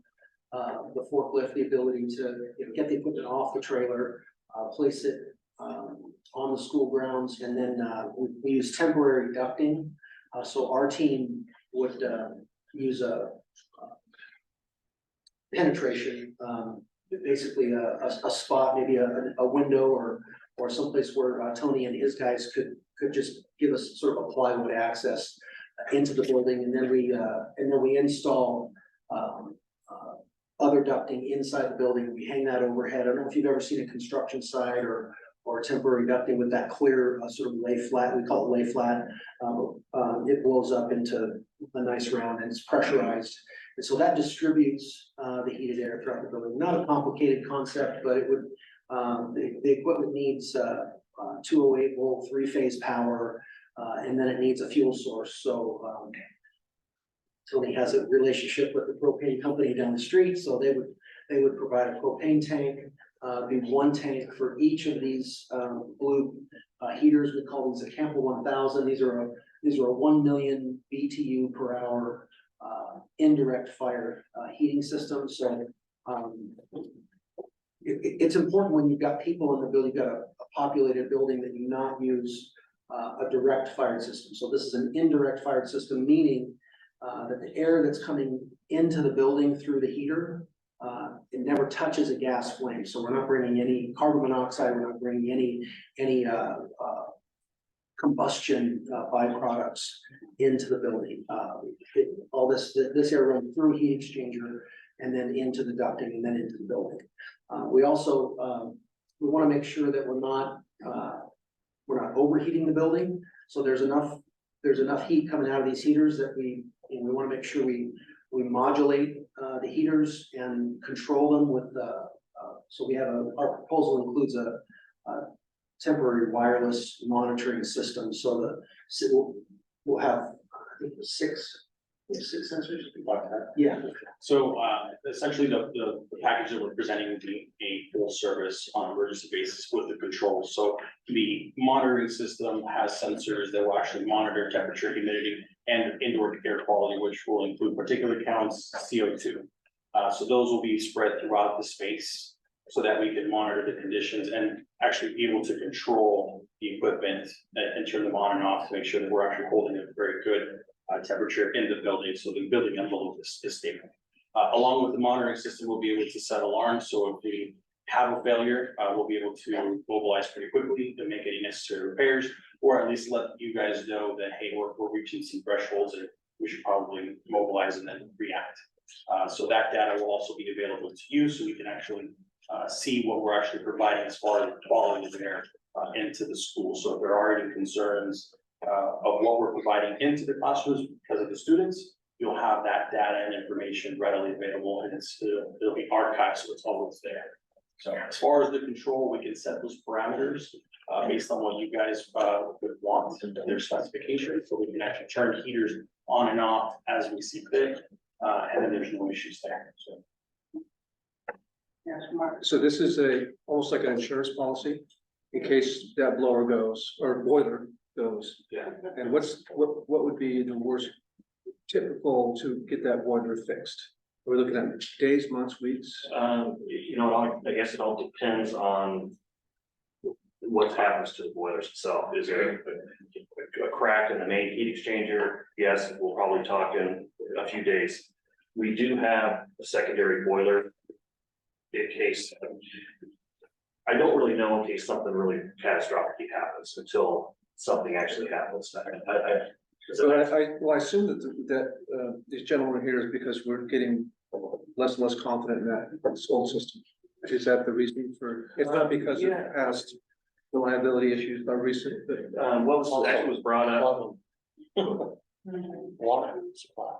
forklift, the ability to get the equipment off the trailer, place it on the school grounds, and then, we use temporary ducting. So our team would, use a penetration, basically a spot, maybe a window or someplace where Tony and his guys could just give us sort of a plywood access into the building, and then we install other ducting inside the building. We hang that overhead. I don't know if you've ever seen a construction site or temporary ducting with that clear sort of lay flat. We call it lay flat. It blows up into a nice round and it's pressurized. And so that distributes the heated air throughout the building. Not a complicated concept, but it would, the equipment needs 208 volt 3-phase power, and then it needs a fuel source. So Tony has a relationship with the propane company down the street, so they would provide a propane tank, be one tank for each of these blue heaters. We call these a Campbell 1000. These are a 1 million BTU per hour indirect fire heating system. So it's important when you've got people in the building, you've got a populated building, that you not use a direct fired system. So this is an indirect fired system, meaning that the air that's coming into the building through the heater, it never touches a gas flame. So we're not bringing any carbon monoxide, we're not bringing any combustion byproducts into the building. All this air runs through a heat exchanger and then into the ducting and then into the building. We also we want to make sure that we're not overheating the building. So there's enough heat coming out of these heaters that we want to make sure we modulate the heaters and control them with so we have our proposal includes a temporary wireless monitoring system. So we'll have, I think, six sensors. Yeah. So essentially the package that we're presenting would be a full service on an emergency basis with the controls. So the monitoring system has sensors that will actually monitor temperature, humidity, and indoor air quality, which will include particulate counts, CO2. So those will be spread throughout the space so that we can monitor the conditions and actually be able to control the equipment and turn them on and off to make sure that we're actually holding a very good temperature in the building, so the building envelope is stable. Along with the monitoring system, we'll be able to set alarms. So if we have a failure, we'll be able to mobilize pretty quickly to make any necessary repairs, or at least let you guys know that, hey, we're reaching some thresholds and we should probably mobilize and then react. So that data will also be available to you, so we can actually see what we're actually providing as far as quality of air into the school. So if there are any concerns of what we're providing into the classrooms because of the students, you'll have that data and information readily available, and it'll be archived, so it's always there. So as far as the control, we can set those parameters based on what you guys would want and their specifications, so we can actually turn heaters on and off as we see fit, and then there's no issues there. So. Yes, Mark. So this is almost like an insurance policy in case that blower goes or boiler goes. Yeah. And what would be the worst typical to get that boiler fixed? We're looking at days, months, weeks. You know, I guess it all depends on what happens to the boilers itself. Is there a crack in the main heat exchanger? Yes, we'll probably talk in a few days. We do have a secondary boiler in case. I don't really know in case something really catastrophic happens until something actually happens. So I assume that these gentlemen here is because we're getting less and less confident in that old system. Is that the reason for? It's not because of past reliability issues, but recent. What was actually was brought up? Water supply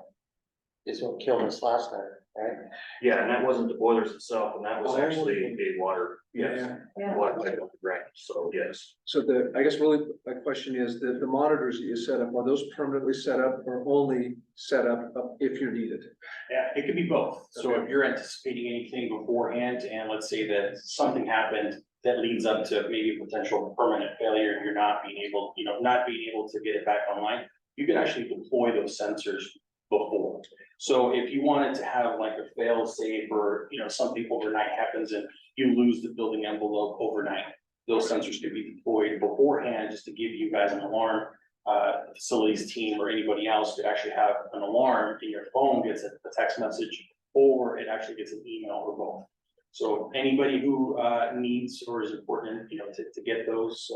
is what killed us last time, right? Yeah, and that wasn't the boilers itself, and that was actually a water. Yes. Water, right. So yes. So I guess really my question is the monitors that you set up, are those permanently set up or only set up if you're needed? Yeah, it could be both. So if you're anticipating anything beforehand, and let's say that something happened that leads up to maybe a potential permanent failure, and you're not being able to get it back online, you can actually deploy those sensors before. So if you wanted to have like a fail safe, or something overnight happens and you lose the building envelope overnight, those sensors could be deployed beforehand, just to give you guys an alarm. The facilities team or anybody else could actually have an alarm, and your phone gets a text message, or it actually gets an email or both. So anybody who needs or is important, to get those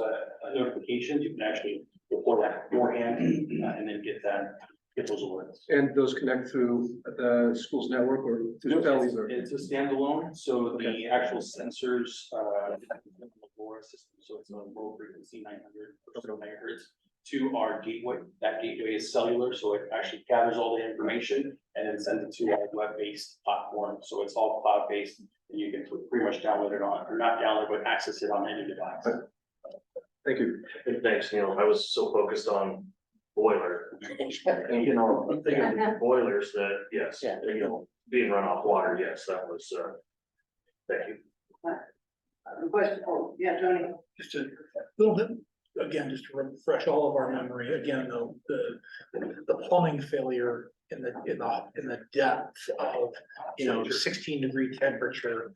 notifications, you can actually report that beforehand and then get those alerts. And those connect through the school's network or through cellular? It's a standalone, so the actual sensors, LoRa system, so it's a low frequency 900 megahertz to our gateway. That gateway is cellular, so it actually gathers all the information and then sends it to our web-based platform. So it's all cloud-based, and you can pretty much download it on, or not download, but access it on any device. Thank you. Thanks, Neil. I was so focused on boiler. I'm thinking of boilers that, yes, being run off water, yes, that was, thank you. Question, yeah, Tony. Just a little bit, again, just to refresh all of our memory, again, though, the plumbing failure in the depth of, 16-degree temperature.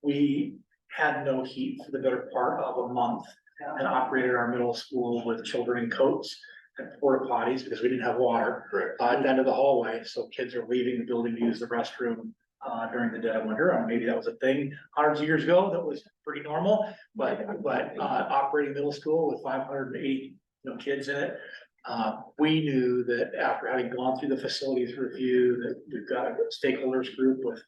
We had no heat for the better part of a month and operated our middle school with children in coats and porta potties because we didn't have water. Correct. At the end of the hallway, so kids are leaving the building to use the restroom during the dead of winter, and maybe that was a thing hundreds of years ago that was pretty normal, but operating middle school with 580 kids in it. We knew that after having gone through the facilities review, that we've got a stakeholders group with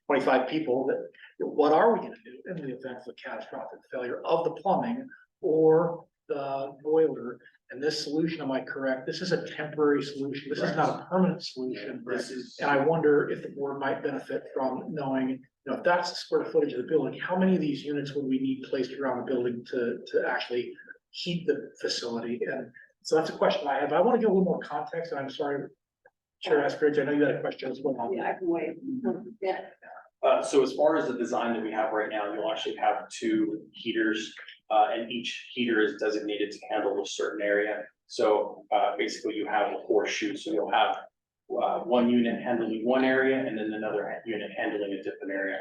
25 people, that what are we gonna do in the event of a catastrophic failure of the plumbing or the boiler? And this solution, am I correct? This is a temporary solution. This is not a permanent solution. This is, And I wonder if the board might benefit from knowing, if that's the square footage of the building, how many of these units would we need placed around the building to actually heat the facility? And so that's a question I have. I want to give a little more context, and I'm sorry, Chair Eskridge, I know you had a question as well. Yeah, I can wait. Yeah. so as far as the design that we have right now, you'll actually have 2 heaters, and each heater is designated to handle a certain area. So basically you have a horseshoe, so you'll have one unit handling one area and then another unit handling a different area.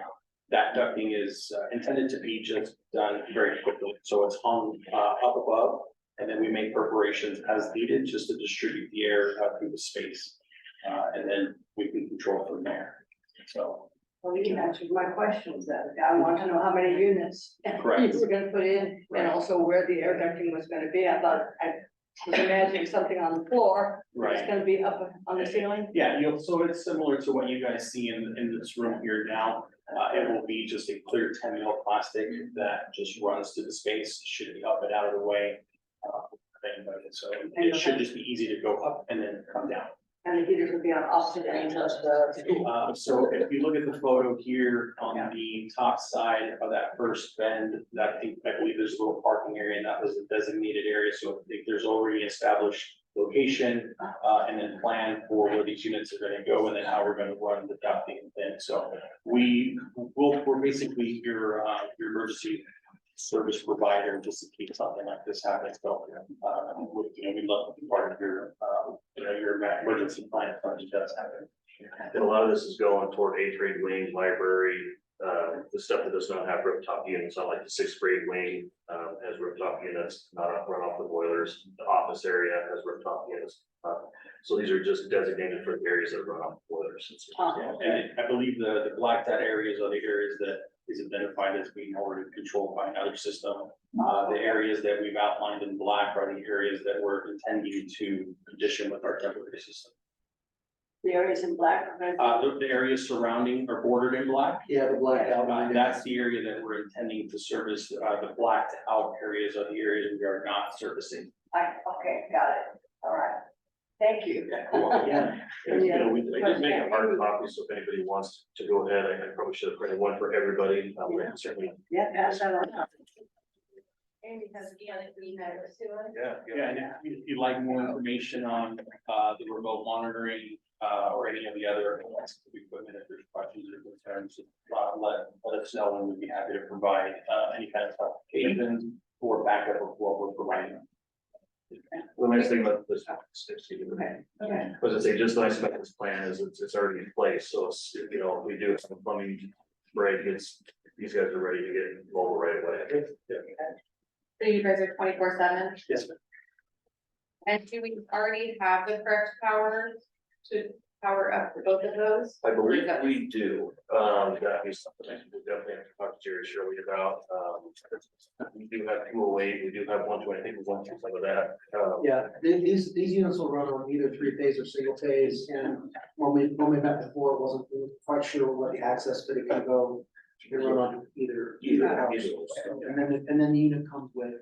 That ducting is intended to be just done very quickly, so it's hung up above, and then we make perforations as needed just to distribute the air through the space. And then we can control from there, so. Well, you answered my questions then. I want to know how many units Correct. you were gonna put in, and also where the air ducting was gonna be. I was imagining something on the floor. Right. It's gonna be up on the ceiling. Yeah, so it's similar to what you guys see in this room here now. It will be just a clear 10 mil plastic that just runs through the space, should be up and out of the way. So it should just be easy to go up and then come down. And the heaters would be on opposite ends of the. So if you look at the photo here on the top side of that first bend, I believe there's a little parking area, and that was a designated area, so I think there's already established location, and then plan for where these units are gonna go, and then how we're gonna run the ducting and things. So we're basically your emergency service provider, just in case something like this happens. So, we'd love to be part of your emergency plan if something does happen. And a lot of this is going toward 8th grade wing, library, the stuff that does not have rooftop units, not like the 6th grade wing, has rooftop units, not run off the boilers. The office area has rooftop units. So these are just designated for the areas that run off the boilers. And I believe the blacked out areas are the areas that is identified as being already controlled by another system. The areas that we've outlined in black are the areas that we're intending to condition with our temporary system. The areas in black. The areas surrounding are bordered in black. Yeah, the black outline. That's the area that we're intending to service. The blacked out areas are the areas we are not servicing. Okay, got it. All right. Thank you. Yeah, we did make a hard copy, so if anybody wants to go ahead, I probably should have printed one for everybody. Certainly. Yeah, pass that on. Andy has the other emails to us. Yeah, and if you'd like more information on the remote monitoring or any of the other equipment, if there's questions or concerns, let us know, and we'd be happy to provide any kind of clarification or backup of what we're providing. The nice thing about this, Okay. was I say, just nice about this plan is it's already in place, so it's, if we do some plumbing break, these guys are ready to get mobile right away. So you guys are 24/7? Yes, ma'am. And do we already have the correct power to power up for both of those? I believe that we do, that is something I we definitely have to talk to Jerry Shirley about, we do have 208, we do have 120, I think we went through some of that. Yeah, these units will run on either three-phase or single phase, and when we met before, it wasn't quite sure what the access, but it can go. You can run on either power source. And then the unit comes with,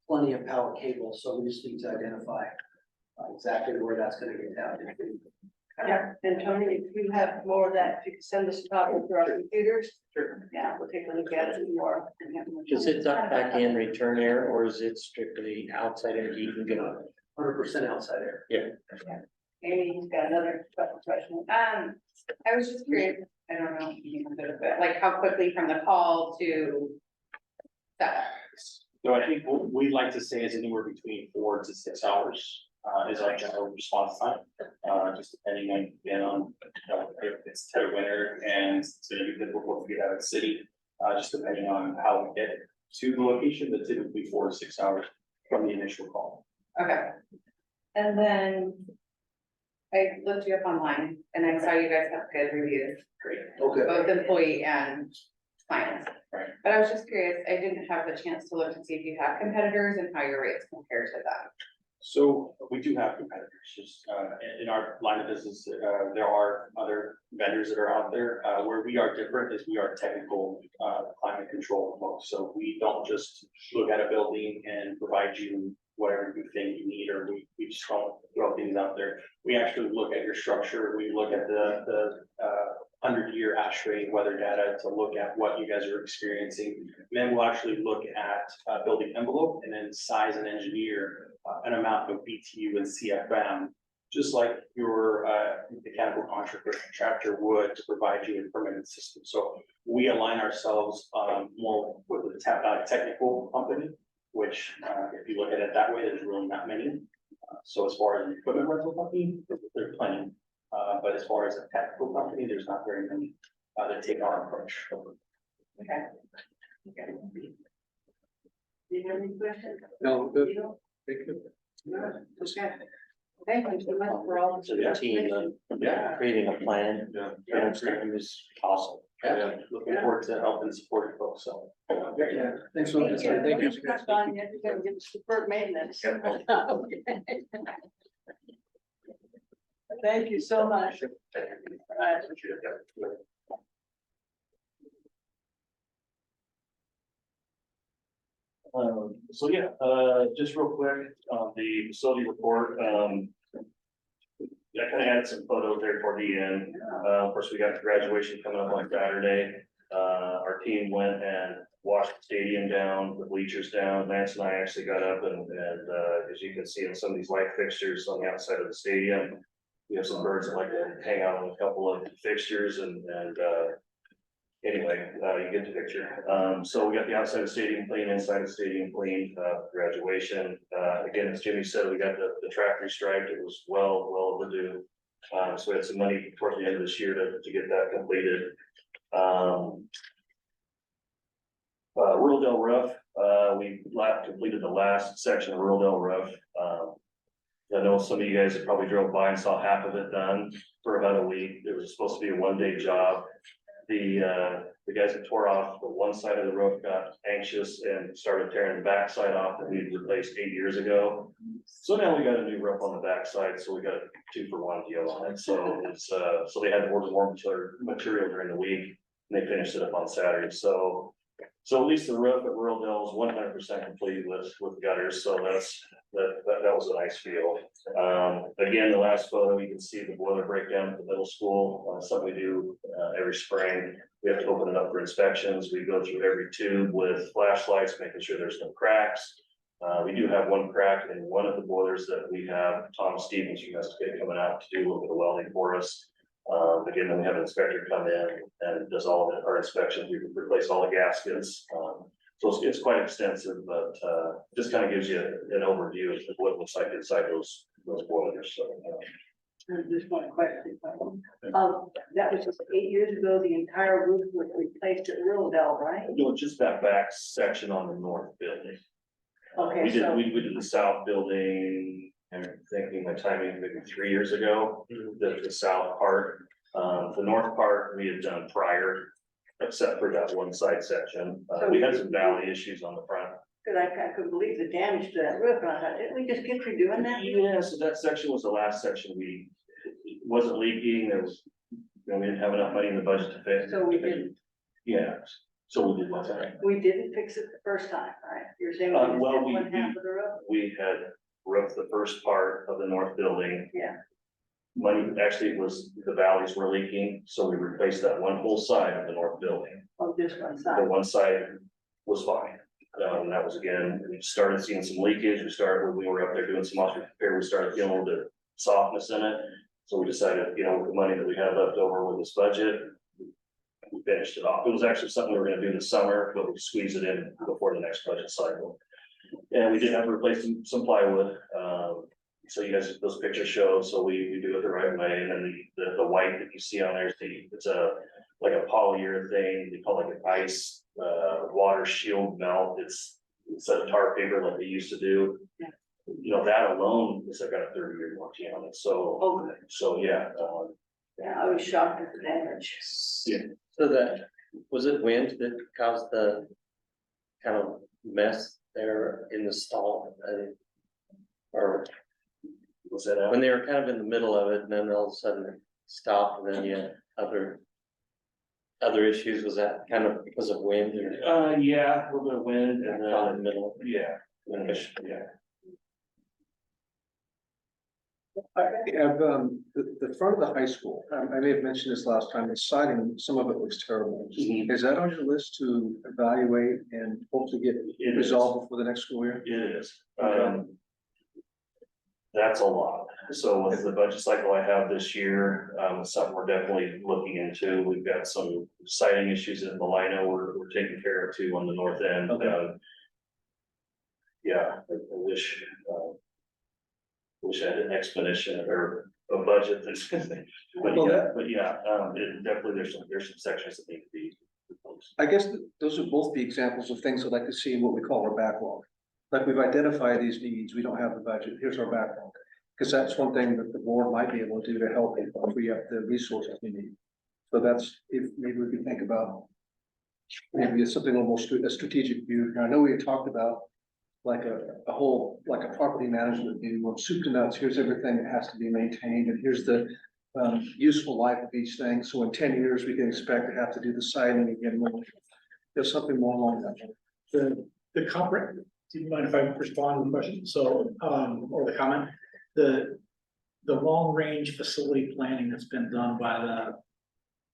plenty of power cables, so we just need to identify exactly where that's gonna get down. Yeah, and Tony, if you have more of that, if you can send us a copy through our computers. Sure. Yeah, we'll take a look at it more. Is it duct back in return air or is it strictly outside air you can get on? 100% outside air. Yeah. Amy's got another question. I was just curious, I don't know, if you can do it, but like how quickly from the call to that? So I think what we'd like to say is anywhere between 4 to 6 hours is our general response time. Just depending on, if it's dead of winter and it's gonna be difficult to get out of the city. Just depending on how we get to the location, but typically 4 to 6 hours from the initial call. Okay. And then I looked you up online and I saw you guys have good reviews, Great. Okay. both employee and clients. Right. But I was just curious, I didn't have the chance to look to see if you have competitors and how your rates compare to them. So we do have competitors, just in our line of business, there are other vendors that are out there. Where we are different is we are technical climate control folks. So we don't just look at a building and provide you whatever you think you need, or we just don't throw things out there. We actually look at your structure, we look at the 100-year ASHRAE weather data to look at what you guys are experiencing. And then we'll actually look at building envelope and then size and engineer an amount of BTU and CFM, just like your mechanical contractor would to provide you a permanent system. So we align ourselves more with the technical company, which if you look at it that way, there's really not many. So as far as an equipment rental company, there are plenty. But as far as a technical company, there's not very many that take our approach. Okay. Do you have any questions? No, good. Thank you. No, okay. Thank you so much for all. So the team, creating a plan, it was awesome. Yeah, looking forward to helping support you folks, so. Yeah, thanks so much. Thank you. Don, you're gonna get superb maintenance. Thank you so much. So yeah, just real quick, the facility report, I kind of had some photos there toward the end. Of course, we got the graduation coming up on Saturday. Our team went and washed the stadium down, the bleachers down. Lance and I actually got up and as you can see on some of these light fixtures on the outside of the stadium, we have some birds that like to hang out on a couple of fixtures and anyway, you get the picture. So we got the outside of the stadium clean, inside of the stadium clean, graduation. Again, as Jimmy said, we got the track restriped. It was well overdue. So we had some money towards the end of this year to get that completed. Rural Del Rough, we completed the last section of Rural Del Rough. I know some of you guys have probably drove by and saw half of it done for about a week. It was supposed to be a one-day job. The guys that tore off the one side of the roof got anxious and started tearing the back side off that we replaced 8 years ago. So now we got a new roof on the back side, so we got a 2-for-1 deal on it. So it's so they had to order more material during the week and they finished it up on Saturday. So at least the roof at Rural Del is 100% complete with gutters, so that was a nice feel. Again, the last photo, you can see the boiler breakdown at the middle school, something we do every spring. We have to open it up for inspections. We go through every tube with flashlights, making sure there's no cracks. We do have one crack in one of the boilers that we have Tom Stevens from Escapade coming out to do a little bit of welding for us. Again, then we have an inspector come in and does all of our inspections. We replace all the gaskets. So it's quite extensive, but just kind of gives you an overview of what it looks like inside those boilers. So Just one question. That was just 8 years ago, the entire roof was replaced at Riverdale, right? No, just that back section on the north building. Okay, We did, so- we did the south building, I'm thinking my timing, maybe 3 years ago, the south part. The north part we had done prior, except for that one side section. We had some valley issues on the front. Cause I couldn't believe the damage to that roof, and I thought, didn't we just get through doing that? Yeah, so that section was the last section it wasn't leaking, there was, we didn't have enough money in the budget to fix. So we didn't. Yeah, so we did what's that? We didn't fix it the first time, right? You're saying we just Well, did we- one half of the roof? We had roofed the first part of the north building. Yeah. Money, actually, it was, the valleys were leaking, so we replaced that one whole side of the north building. Oh, just one The side. one side was fine. That was again, we started seeing some leakage, when we were up there doing some office repair, we started feeling a little bit of softness in it. So we decided, with the money that we had left over with this budget, we finished it off. It was actually something we were gonna do this summer, but we squeezed it in before the next budget cycle. And we did have to replace some plywood, so you guys, those pictures show, so we do it the right way, and then the white that you see on there is it's like a polyurethane, they call it an ice, water shield melt, it's a tar paper like they used to do. Yeah. That alone is got a 30-year warranty on it, so. Oh, good. So, yeah. Yeah, I was shocked at the damage. Yeah. So that, was it wind that caused the kind of mess there in the stall? Or Was that when they were kind of in the middle of it and then all of a sudden it stopped and then you had other issues, was that kind of because of wind or? Yeah, a little bit of wind and Caught in the middle. yeah. I have, the front of the high school, I may have mentioned this last time, the siding, some of it looks terrible. Mhm. Is that on your list to evaluate and hopefully get It is. resolved before the next school year? It is. Okay. That's a lot. So with the budget cycle I have this year, it's something we're definitely looking into. We've got some siding issues in Malino we're taking care of too on the north end. Okay. Yeah, I wish I had an explanation or a budget that's, but yeah, it definitely, there's some sections that need to be replaced. I guess those would both be examples of things I'd like to see in what we call our backlog. Like we've identified these needs, we don't have the budget, here's our backlog. Because that's one thing that the board might be able to do to help free up the resources we need. So that's, if maybe we could think about maybe it's something almost a strategic view. Now, I know we had talked about like a whole, like a property management view, of soup to nuts, here's everything that has to be maintained, and here's the useful life of each thing. So in 10 years, we can expect to have to do the siding again. There's something more along that line. The comprehensive, do you mind if I respond to the question? So, or the comment? The long range facility planning that's been done by the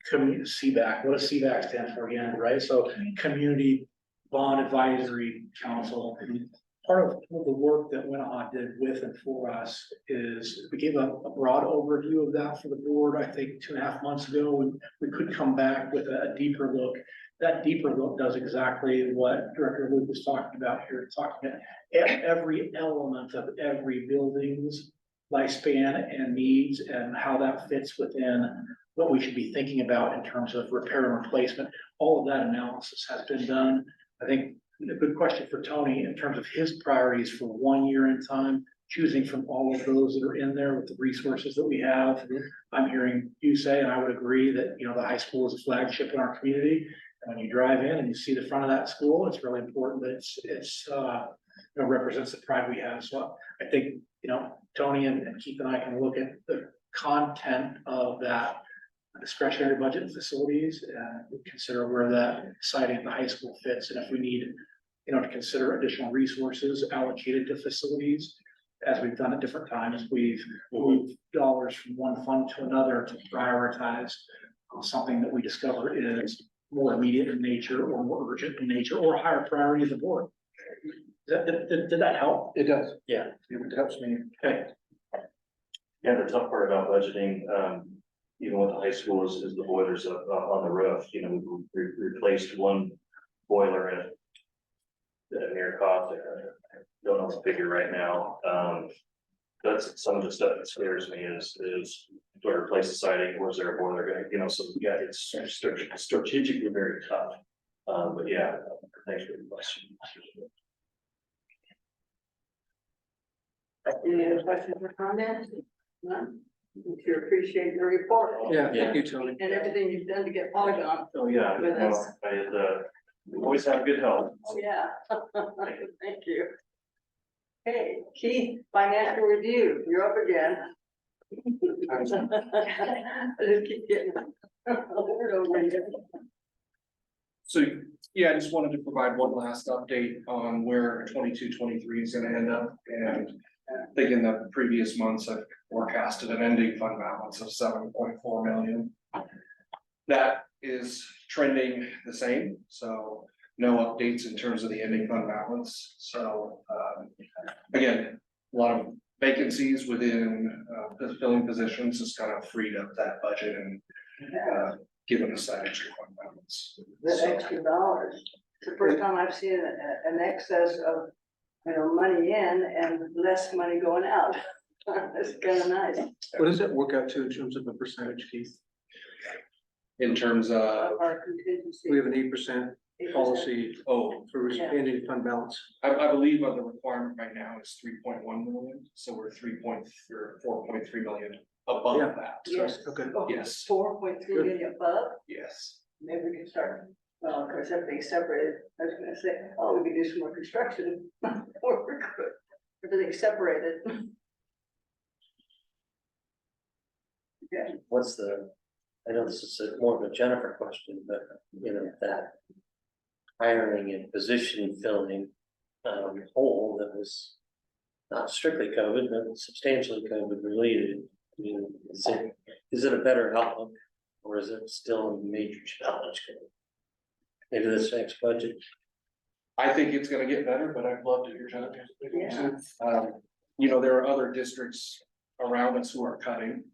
community CBAC, what does CBAC stand for again, right? So Community Bond Advisory Council. Part of the work that Winnehaw did with and for us is we gave a broad overview of that for the board, I think 2.5 months ago. We could come back with a deeper look. That deeper look does exactly what Director Luke was talking about here, talking about every element of every building's lifespan and needs and how that fits within what we should be thinking about in terms of repair and replacement. All of that analysis has been done. I think a good question for Tony in terms of his priorities for 1 year in time, choosing from all of those that are in there with the resources that we have. I'm hearing you say, and I would agree that, the high school is a flagship in our community. And when you drive in and you see the front of that school, it's really important that it's represents the pride we have. So I think, Tony and Keith and I can look at the content of that discretionary budget facilities and consider where that siding at the high school fits. And if we need, to consider additional resources allocated to facilities, as we've done at different times, we've moved dollars from one fund to another to prioritize something that we discover is more immediate in nature or more urgent in nature or a higher priority of the board. Did that help? It does. Yeah. It helps me. Okay. Yeah, the tough part about budgeting, even with the high school is the boilers up on the roof, we replaced one boiler at near cost, I don't know the figure right now. that's some of the stuff that scares me is do I replace the siding, or is there a boiler gonna, you know, so yeah, it's strategically very tough. But yeah, thanks for the question. Any other questions or comments? None? We sure appreciate your report. Yeah, thank you, Tony. And everything you've done to get Polygon. Oh, yeah, With no, us. I had, always have good help. Oh, yeah. Thank you. Hey, Keith, financial review, you're up again. I just keep getting over and over again. So, yeah, I just wanted to provide one last update on where 22-23 is gonna end up, and I think in the previous months, I've forecasted an ending fund balance of 7.4 million. That is trending the same, so no updates in terms of the ending fund balance. So, again, a lot of vacancies within filling positions has kind of freed up that budget and given us that extra fund balance. The So- extra dollars. It's the first time I've seen an excess of, money in and less money going out. It's kind of nice. What does that work out to in terms of a percentage, Keith? In terms of, Our contingency. We have an 8% policy oh, for Yeah. ending fund balance. I believe the requirement right now is 3.1 million, so we're 4.3 million above Yeah. that. Yes. Okay. Yes. 4.3 million above. Yes. Maybe we can start, well, of course, everything's separated. I was gonna say, oh, we could do some more construction. Or we could, everything's separated. Yeah, What's I know this is more of a Jennifer question, but that hiring and position filling hole that was not strictly COVID, but substantially COVID related. I mean, is it a better outlook, or is it still a major challenge? Maybe this next budget. I think it's gonna get better, but I'd love to hear Jennifer's opinion. Yeah. There are other districts around us who are cutting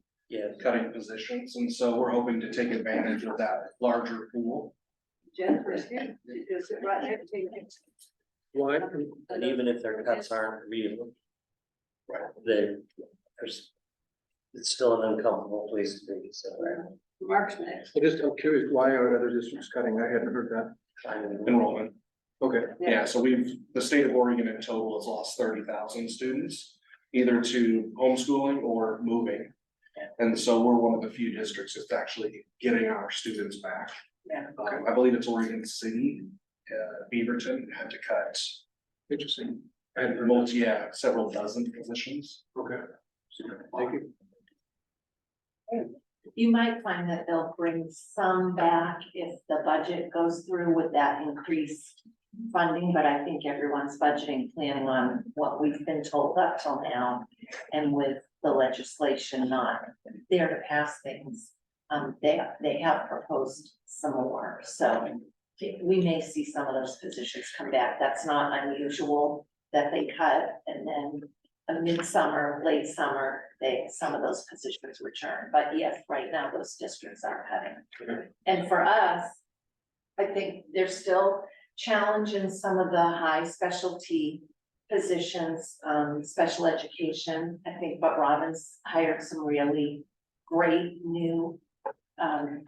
positions, and so we're hoping to take advantage of that larger pool. Jennifer's here. She just sit right next to you. Why? And even if their cuts aren't real, then it's still an uncomfortable place to be, so. Mark's next. I'm curious, why are other districts cutting? I hadn't heard that. Enrollment. Okay. Yeah, so the state of Oregon in total has lost 30,000 students, either to homeschooling or moving. And so we're one of the few districts that's actually getting our students back. Yeah. I believe it's Oregon City, Beaverton had to cut. Interesting. And several dozen positions. Okay. Thank you. You might find that they'll bring some back if the budget goes through with that increased funding, but I think everyone's budgeting planning on what we've been told up till now. And with the legislation not there to pass things, they have proposed some more, so we may see some of those positions come back. That's not unusual that they cut and then a midsummer, late summer, some of those positions return. But yes, right now those districts are cutting. And for us, I think there's still challenge in some of the high specialty positions, special education. I think, but Robin's hired some really great new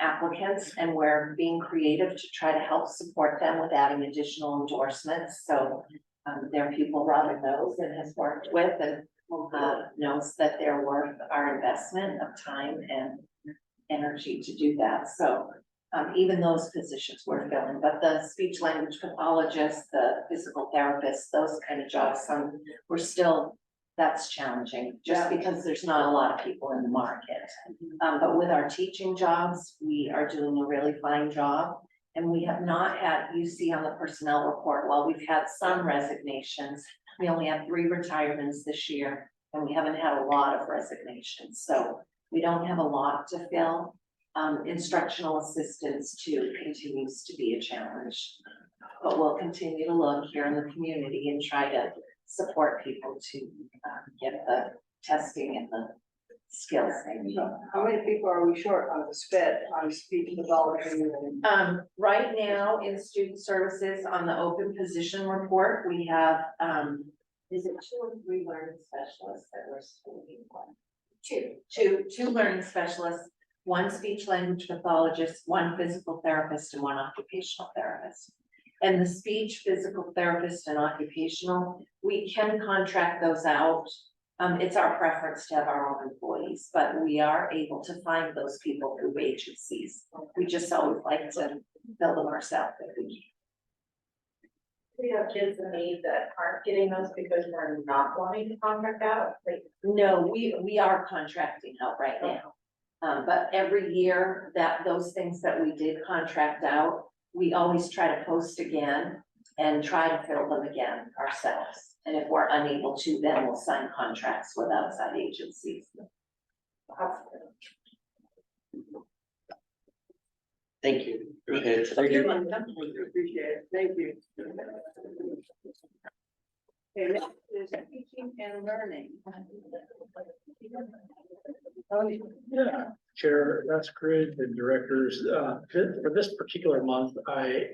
applicants, and we're being creative to try to help support them with adding additional endorsements. So there are people Robin knows and has worked with and knows that they're worth our investment of time and energy to do that. So even those positions we're filling, but the speech language pathologist, the physical therapist, those kind of jobs, that's challenging just because there's not a lot of people in the market. But with our teaching jobs, we are doing a really fine job. And we have not had, you see on the personnel report, while we've had some resignations, we only had 3 retirements this year, and we haven't had a lot of resignations. So we don't have a lot to fill. Instructional assistance too continues to be a challenge. But we'll continue to look here in the community and try to support people to get the testing and the skills they need. How many people are we short on the speech pathology? Right now in student services on the open position report, we have Is it 2 or 3 learning specialists that we're speaking on? Two learning specialists, 1 speech language pathologist, 1 physical therapist, and 1 occupational therapist. And the speech, physical therapist, and occupational, we can contract those out. It's our preference to have our own employees, but we are able to find those people through agencies. We just always like to build them ourselves if we can. We have kids in need that aren't getting those because we're not wanting to contract out, like. No, we are contracting out right now. But every year that those things that we did contract out, we always try to post again and try to fill them again ourselves. And if we're unable to, then we'll sign contracts with outside agencies. Thank you. Appreciate it. Thank you. Appreciate it, thank you. Okay, next is teaching and learning. Yeah, Chair, that's great, the directors, for this particular month, I,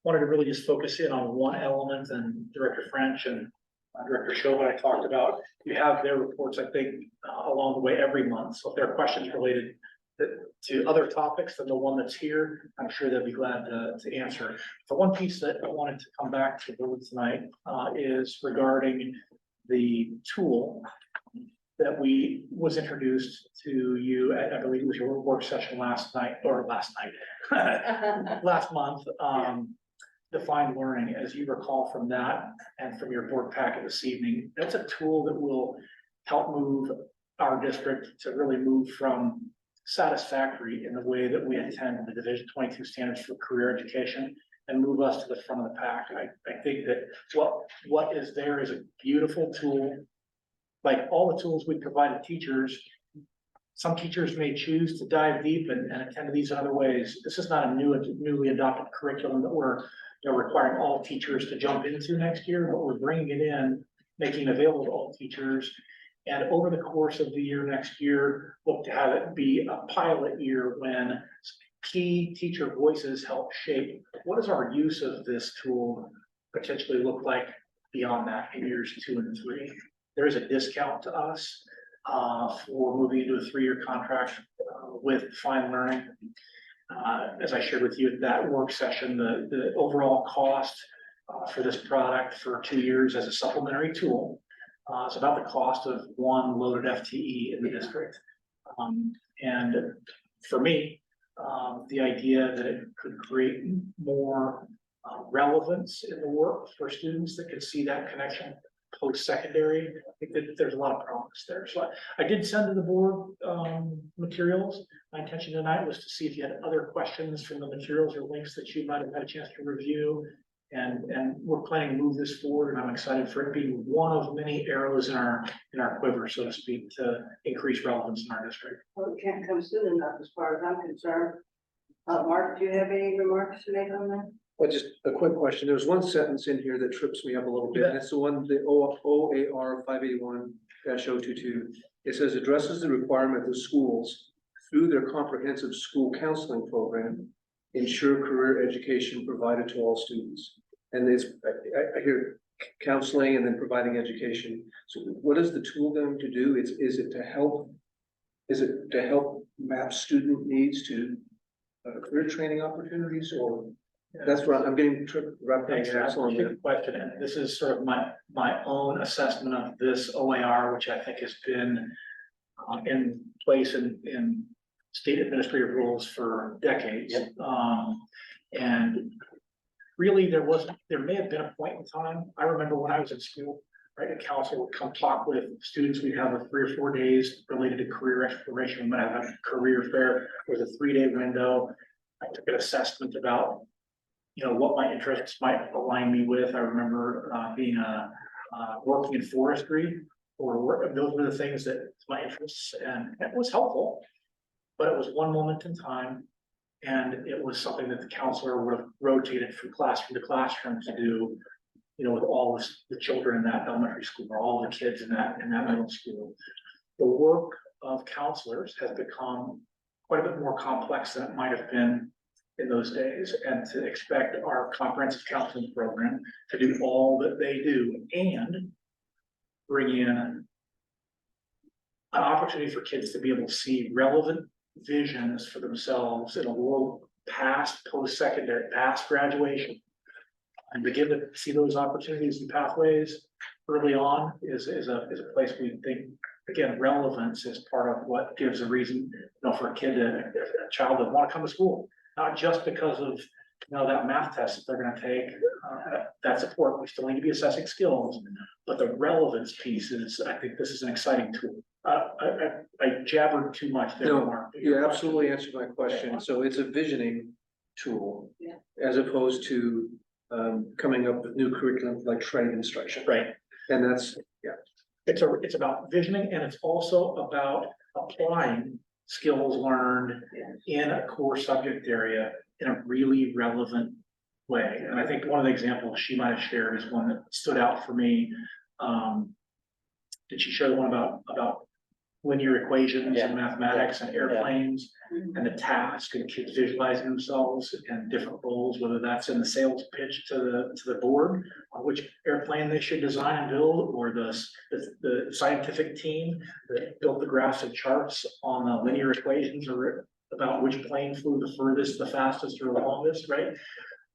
wanted to really just focus in on one element, and Director French and Director Chauvin I talked about. You have their reports, I think, along the way every month, so if there are questions related to other topics than the one that's here, I'm sure they'll be glad to answer. The one piece that I wanted to come back to tonight, is regarding the tool that was introduced to you, I believe it was your work session last month, defined learning, as you recall from that and from your board packet this evening. That's a tool that will help move our district to really move from satisfactory in the way that we attend the Division 22 standards for career education and move us to the front of the pack. I think that what is there is a beautiful tool. Like all the tools we provide to teachers, some teachers may choose to dive deep and attend to these in other ways. This is not a newly adopted curriculum that we're requiring all teachers to jump into next year, but we're bringing it in, making it available to all teachers. And over the course of the year next year, look to have it be a pilot year when key teacher voices help shape what does our use of this tool potentially look like beyond that in years 2 and 3. There is a discount to us for moving into a 3-year contract with Fine Learning. As I shared with you at that work session, the overall cost for this product for 2 years as a supplementary tool is about the cost of 1 loaded FTE in the district. And for me, the idea that it could create more relevance in the work for students that could see that connection post-secondary, I think that there's a lot of promise there. So I did send to the board materials. My intention tonight was to see if you had other questions from the materials or links that you might have had a chance to review. And we're planning to move this forward, and I'm excited for it being one of many arrows in our quiver, so to speak, to increase relevance in our district. Well, it can't come soon enough as far as I'm concerned. Mark, do you have any remarks to make on that? Well, just a quick question. There's one sentence in here that trips me up a little bit. That's the one, the OAR 581-022. It says addresses the requirement that schools, through their comprehensive school counseling program, ensure career education provided to all students. And I hear counseling and then providing education. So what is the tool going to do? Is it to help map student needs to career training opportunities, or? That's what I'm getting wrapped up in. Excellent question, and this is sort of my own assessment of this OAR, which I think has been in place in state administrative rules for decades. Yep. And really, there may have been a point in time. I remember when I was in school, right, a counselor would come talk with students. We'd have a 3 or 4 days related to career exploration. We might have a career fair with a 3-day window. I took an assessment about what my interests might align me with. I remember being working in forestry, or those were the things that my interests, and it was helpful, but it was one moment in time, and it was something that the counselor would have rotated from classroom to classroom to do, with all of the children in that elementary school, or all the kids in that middle school. The work of counselors has become quite a bit more complex than it might have been in those days, and to expect our comprehensive counseling program to do all that they do and bring in an opportunity for kids to be able to see relevant visions for themselves in a world past post-secondary, past graduation. And begin to see those opportunities and pathways early on is a place we think, again, relevance is part of what gives a reason, for a kid a child to want to come to school. Not just because of, that math test that they're gonna take, that support, we still need to be assessing skills. But the relevance piece is, I think this is an exciting tool. I jabbered too much there, No, Mark. you absolutely answered my question. So it's a visioning tool. Yeah. As opposed to coming up with new curriculum like trade instruction. Right. And that's, It's about visioning, and it's also about applying skills learned in a core subject area in a really relevant way. And I think one of the examples she might have shared is one that stood out for me. Did she show the one about linear equations and mathematics and airplanes and the task and kids visualizing themselves in different roles, whether that's in the sales pitch to the board on which airplane they should design and build, or the scientific team that built the graphs and charts on the linear equations or about which plane flew the furthest, the fastest, or the longest, right?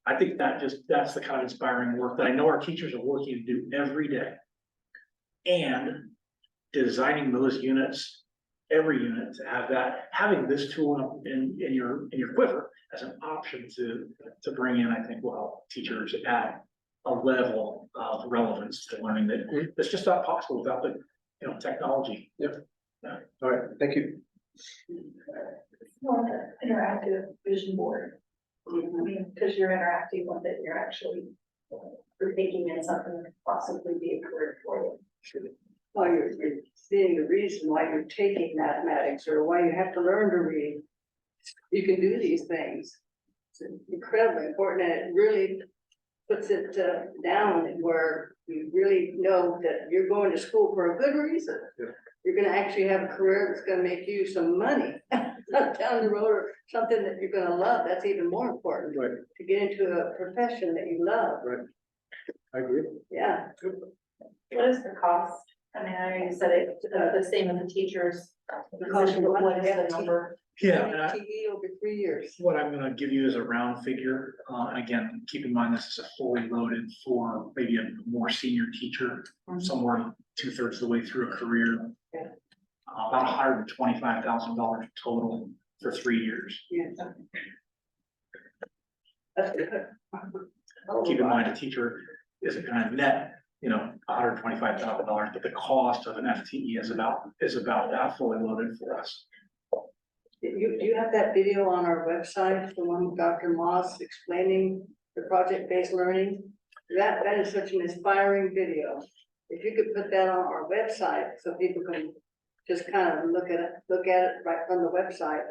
I think that's the kind of inspiring work that I know our teachers are working to do every day. And designing those units, every unit to have that, having this tool in your quiver as an option to bring in, I think will help teachers at a level of relevance to learning that it's just not possible without the, technology. Yep. All right, thank you. More interactive vision board. Because you're interacting with it, you're actually thinking in something that could possibly be a career for you. Well, you're seeing the reason why you're taking mathematics or why you have to learn to read. You can do these things. It's incredibly important, and it really puts it down where you really know that you're going to school for a good reason. Yeah. You're gonna actually have a career that's gonna make you some money down the road, or something that you're gonna love. That's even more important. Right. To get into a profession that you love. Right. I agree. Yeah. What is the cost? I mean, I know you said it, the same as the teachers. Position, but what is the number? Yeah, and TE over 3 years. what I'm gonna give you is a round figure. Again, keep in mind, this is a fully loaded for maybe a more senior teacher, somewhere 2/3 of the way through a career. About $125,000 total for 3 years. Yeah. That's good. Keep in mind, a teacher isn't gonna net, $125,000, but the cost of an FTE is about that fully loaded for us. You have that video on our website, the one with Dr. Moss explaining the project-based learning? That is such an inspiring video. If you could put that on our website so people can just kind of look at it right from the website.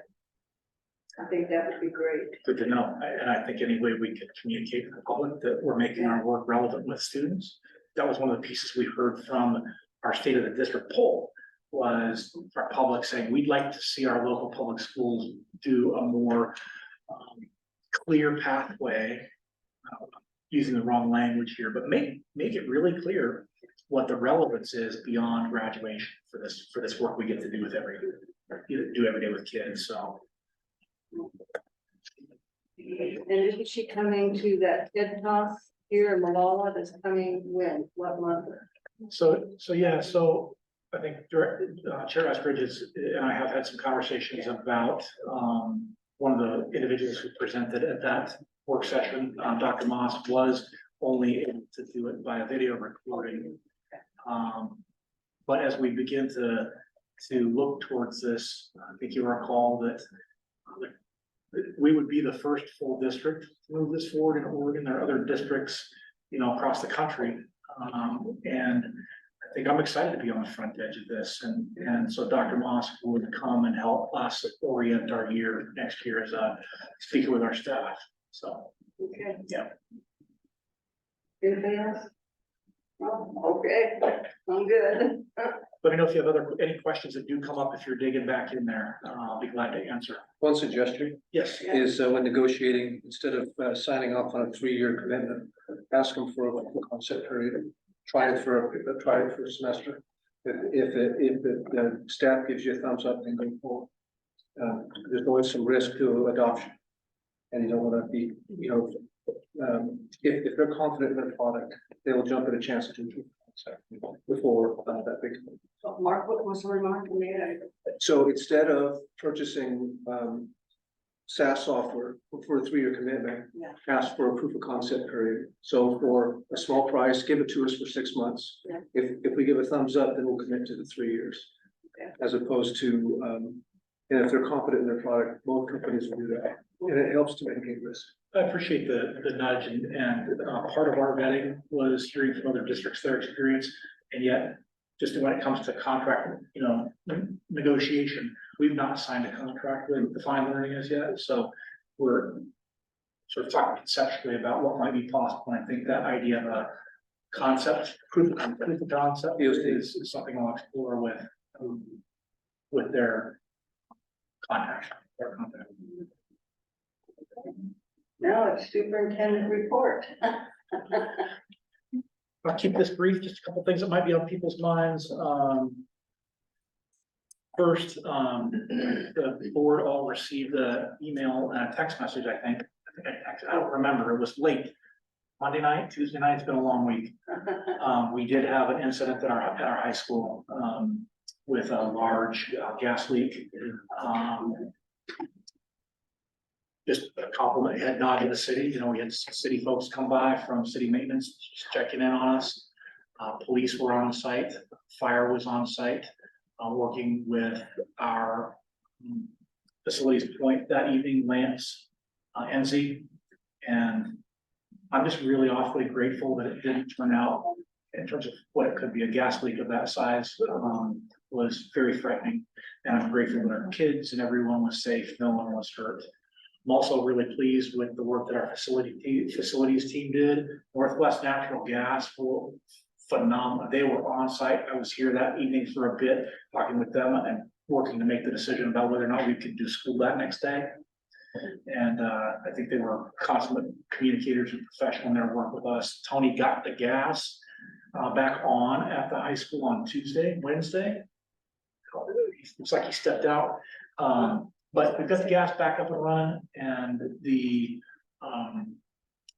I think that would be great. Good to know, and I think any way we can communicate to the public that we're making our work relevant with students. That was one of the pieces we heard from our State of the District poll, was our public saying, we'd like to see our local public schools do a more clear pathway, using the wrong language here, but make it really clear what the relevance is beyond graduation for this work we get to do with every day with kids, so. And isn't she coming to that TED Talk here in Malala that's coming when, what month? So I think Chair Eskridge and I have had some conversations about one of the individuals who presented at that work session. Dr. Moss was only able to do it by a video recording. But as we begin to look towards this, I think you recall that we would be the first full district to move this forward in Oregon. There are other districts, across the country. And I think I'm excited to be on the front edge of this. And so Dr. Moss would come and help us orient our year next year as a speaker with our staff. So, Okay. yeah. Anything else? Okay, I'm good. Let me know if you have any questions that do come up if you're digging back in there. I'll be glad to answer. One suggestion Yes. is when negotiating, instead of signing off on a 3-year commitment, ask them for a concept period. Try it for a semester. If the staff gives you a thumbs up, then go forward. There's always some risk to adoption. And you don't want to be, if they're confident in their product, they will jump at a chance to do it before that big. Mark, what was the remark you made? So instead of purchasing SaaS software for a 3-year commitment, Yeah. ask for a proof of concept period. So for a small price, give it to us for 6 months. Yeah. If we give a thumbs up, then we'll commit to the 3 years. Okay. As opposed to, and if they're confident in their product, both companies will do that. And it helps to mitigate risk. I appreciate the nudge and part of our vetting was hearing from other districts their experience. And yet, just when it comes to contract, negotiation, we've not signed a contract with Define Learning as yet. So we're sort of talking conceptually about what might be possible. And I think that idea of a concept, proof of concept is something I'll explore with their contact. Now it's superintendent report. I'll keep this brief, just a couple things that might be on people's minds. First, the board all received the email and a text message, I think I don't remember, it was late. Monday night, Tuesday night, it's been a long week. We did have an incident at our high school, with a large gas leak. Just a compliment, head nod to the city, we had city folks come by from city maintenance, just checking in on us. Police were on site, fire was on site, working with our facilities point that evening, Lance, Enzi. And I'm just really awfully grateful that it didn't turn out in terms of what it could be, a gas leak of that size, was very threatening. And I'm grateful that our kids and everyone was safe, no one was hurt. I'm also really pleased with the work that our facilities team did. Northwest Natural Gas, phenomenal. They were on site. I was here that evening for a bit, talking with them and working to make the decision about whether or not we could do school that next day. And I think they were consummate communicators and professional in their work with us. Tony got the gas back on at the high school on Wednesday. Looks like he stepped out. But we've got the gas back up and running, and the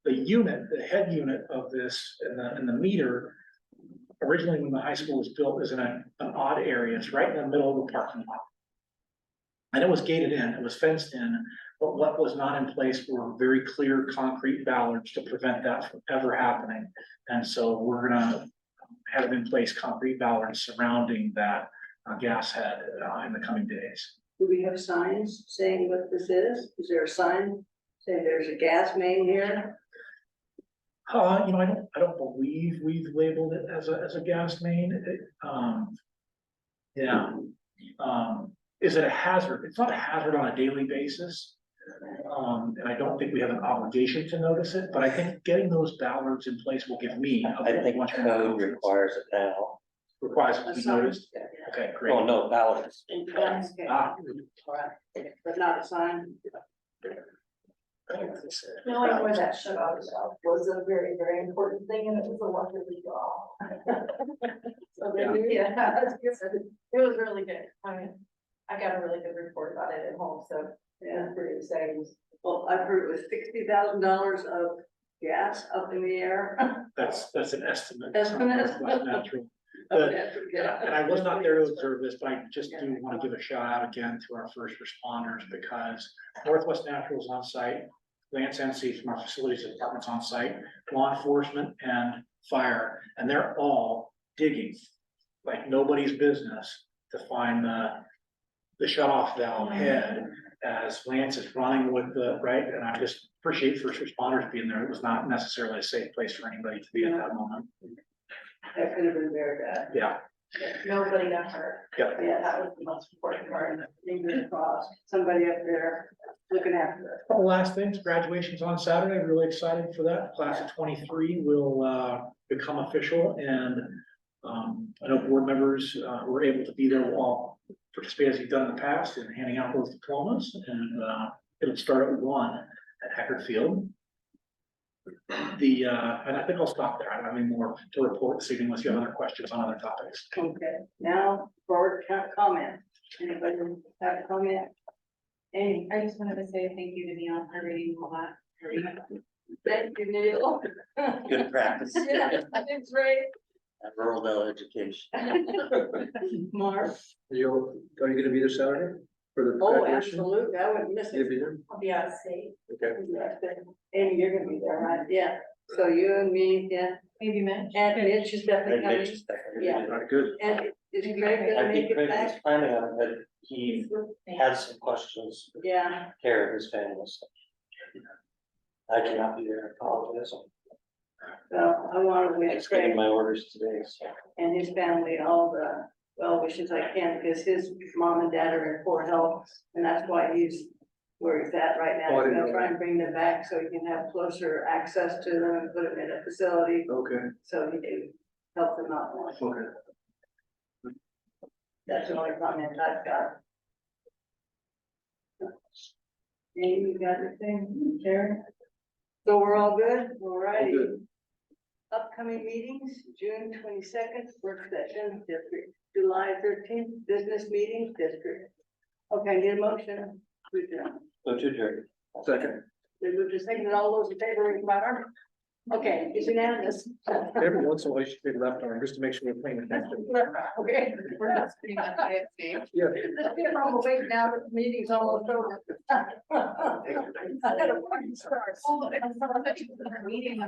unit, the head unit of this and the meter, originally when the high school was built, was in an odd area. It's right in the middle of the parking lot. And it was gated in, it was fenced in, but what was not in place were very clear concrete bollards to prevent that from ever happening. And so we're gonna have in place concrete bollards surrounding that gas head in the coming days. Do we have signs saying what this is? Is there a sign saying there's a gas main here? I don't believe we've labeled it as a gas main. Is it a hazard? It's not a hazard on a daily basis. And I don't think we have an obligation to notice it, but I think getting those bollards in place will give me. I think code requires it now. Requires it to be noticed? Okay, great. Oh, no, ballots. But not a sign? Knowing where that shut off was a very, very important thing, and it was a lucky job. So it was really good. I mean, I got a really good report about it at home, so yeah, pretty exciting. Well, I've heard it was $60,000 of gas up in the air. That's an estimate. Estimate? Natural. And I was not there to observe this, but I just do want to give a shout out again to our first responders, because Northwest Natural is on site, Lance NC from our facilities department's on site, law enforcement and fire, and they're all digging like nobody's business to find the shut-off valve head as Lance is running with and I just appreciate first responders being there. It was not necessarily a safe place for anybody to be at that moment. That could have been very bad. Yeah, Nobody got hurt. Yeah. Yeah, that was the most important part, fingers crossed, somebody up there looking after it. Couple last things, graduation's on Saturday, really excited for that, class of 23 will become official and. I know board members were able to be there, will all participate as you've done in the past in handing out those diplomas and it'll start at 1 at Hackard Field. And I think I'll stop there, I don't have any more to report this evening unless you have other questions on other topics. Okay, now forward comment, anybody have a comment? Any, I just wanted to say thank you to Neil for reading all that. thank you, Neil. Good practice. Yeah, it's right. Rural education. Mark, Are you gonna be there Saturday for the oh, graduation? absolutely, I wouldn't miss You'll it. be there? I'll be out of state. Okay. Amy, you're gonna be there, right? Yeah, so you and me, yeah, Maybe Mitch. and Mitch is definitely coming. Yeah. All right, good. And is Greg gonna I make think it Craig was back? planning on it, but he had some questions, Yeah, care of his family, so. I cannot be there, I apologize. so I want to I'm wish just getting Greg my orders today, so. and his family all the well wishes I can, because his mom and dad are in poor health, and that's why he's where he's at right Oh, now. I He's didn't gonna know try that. and bring them back so he can have closer access to them and put them in a facility, Okay, so he can help them out more. okay. That's the only comment I've got. Amy, you got anything, Karen? So we're all good, all righty. good. Upcoming meetings, June 22nd, work session district, July 13th, business meetings district. Okay, need a motion. Good job. Go to Jerry. Second. They moved to second, and all those in favor, raise my arm. Okay, it's unanimous. Every once in a while, you should be left arm, just to make sure you're paying attention. Okay. We're not sitting on the stage. Yeah. Let's get from awake now that the meeting's almost over. I gotta fucking start. Meeting.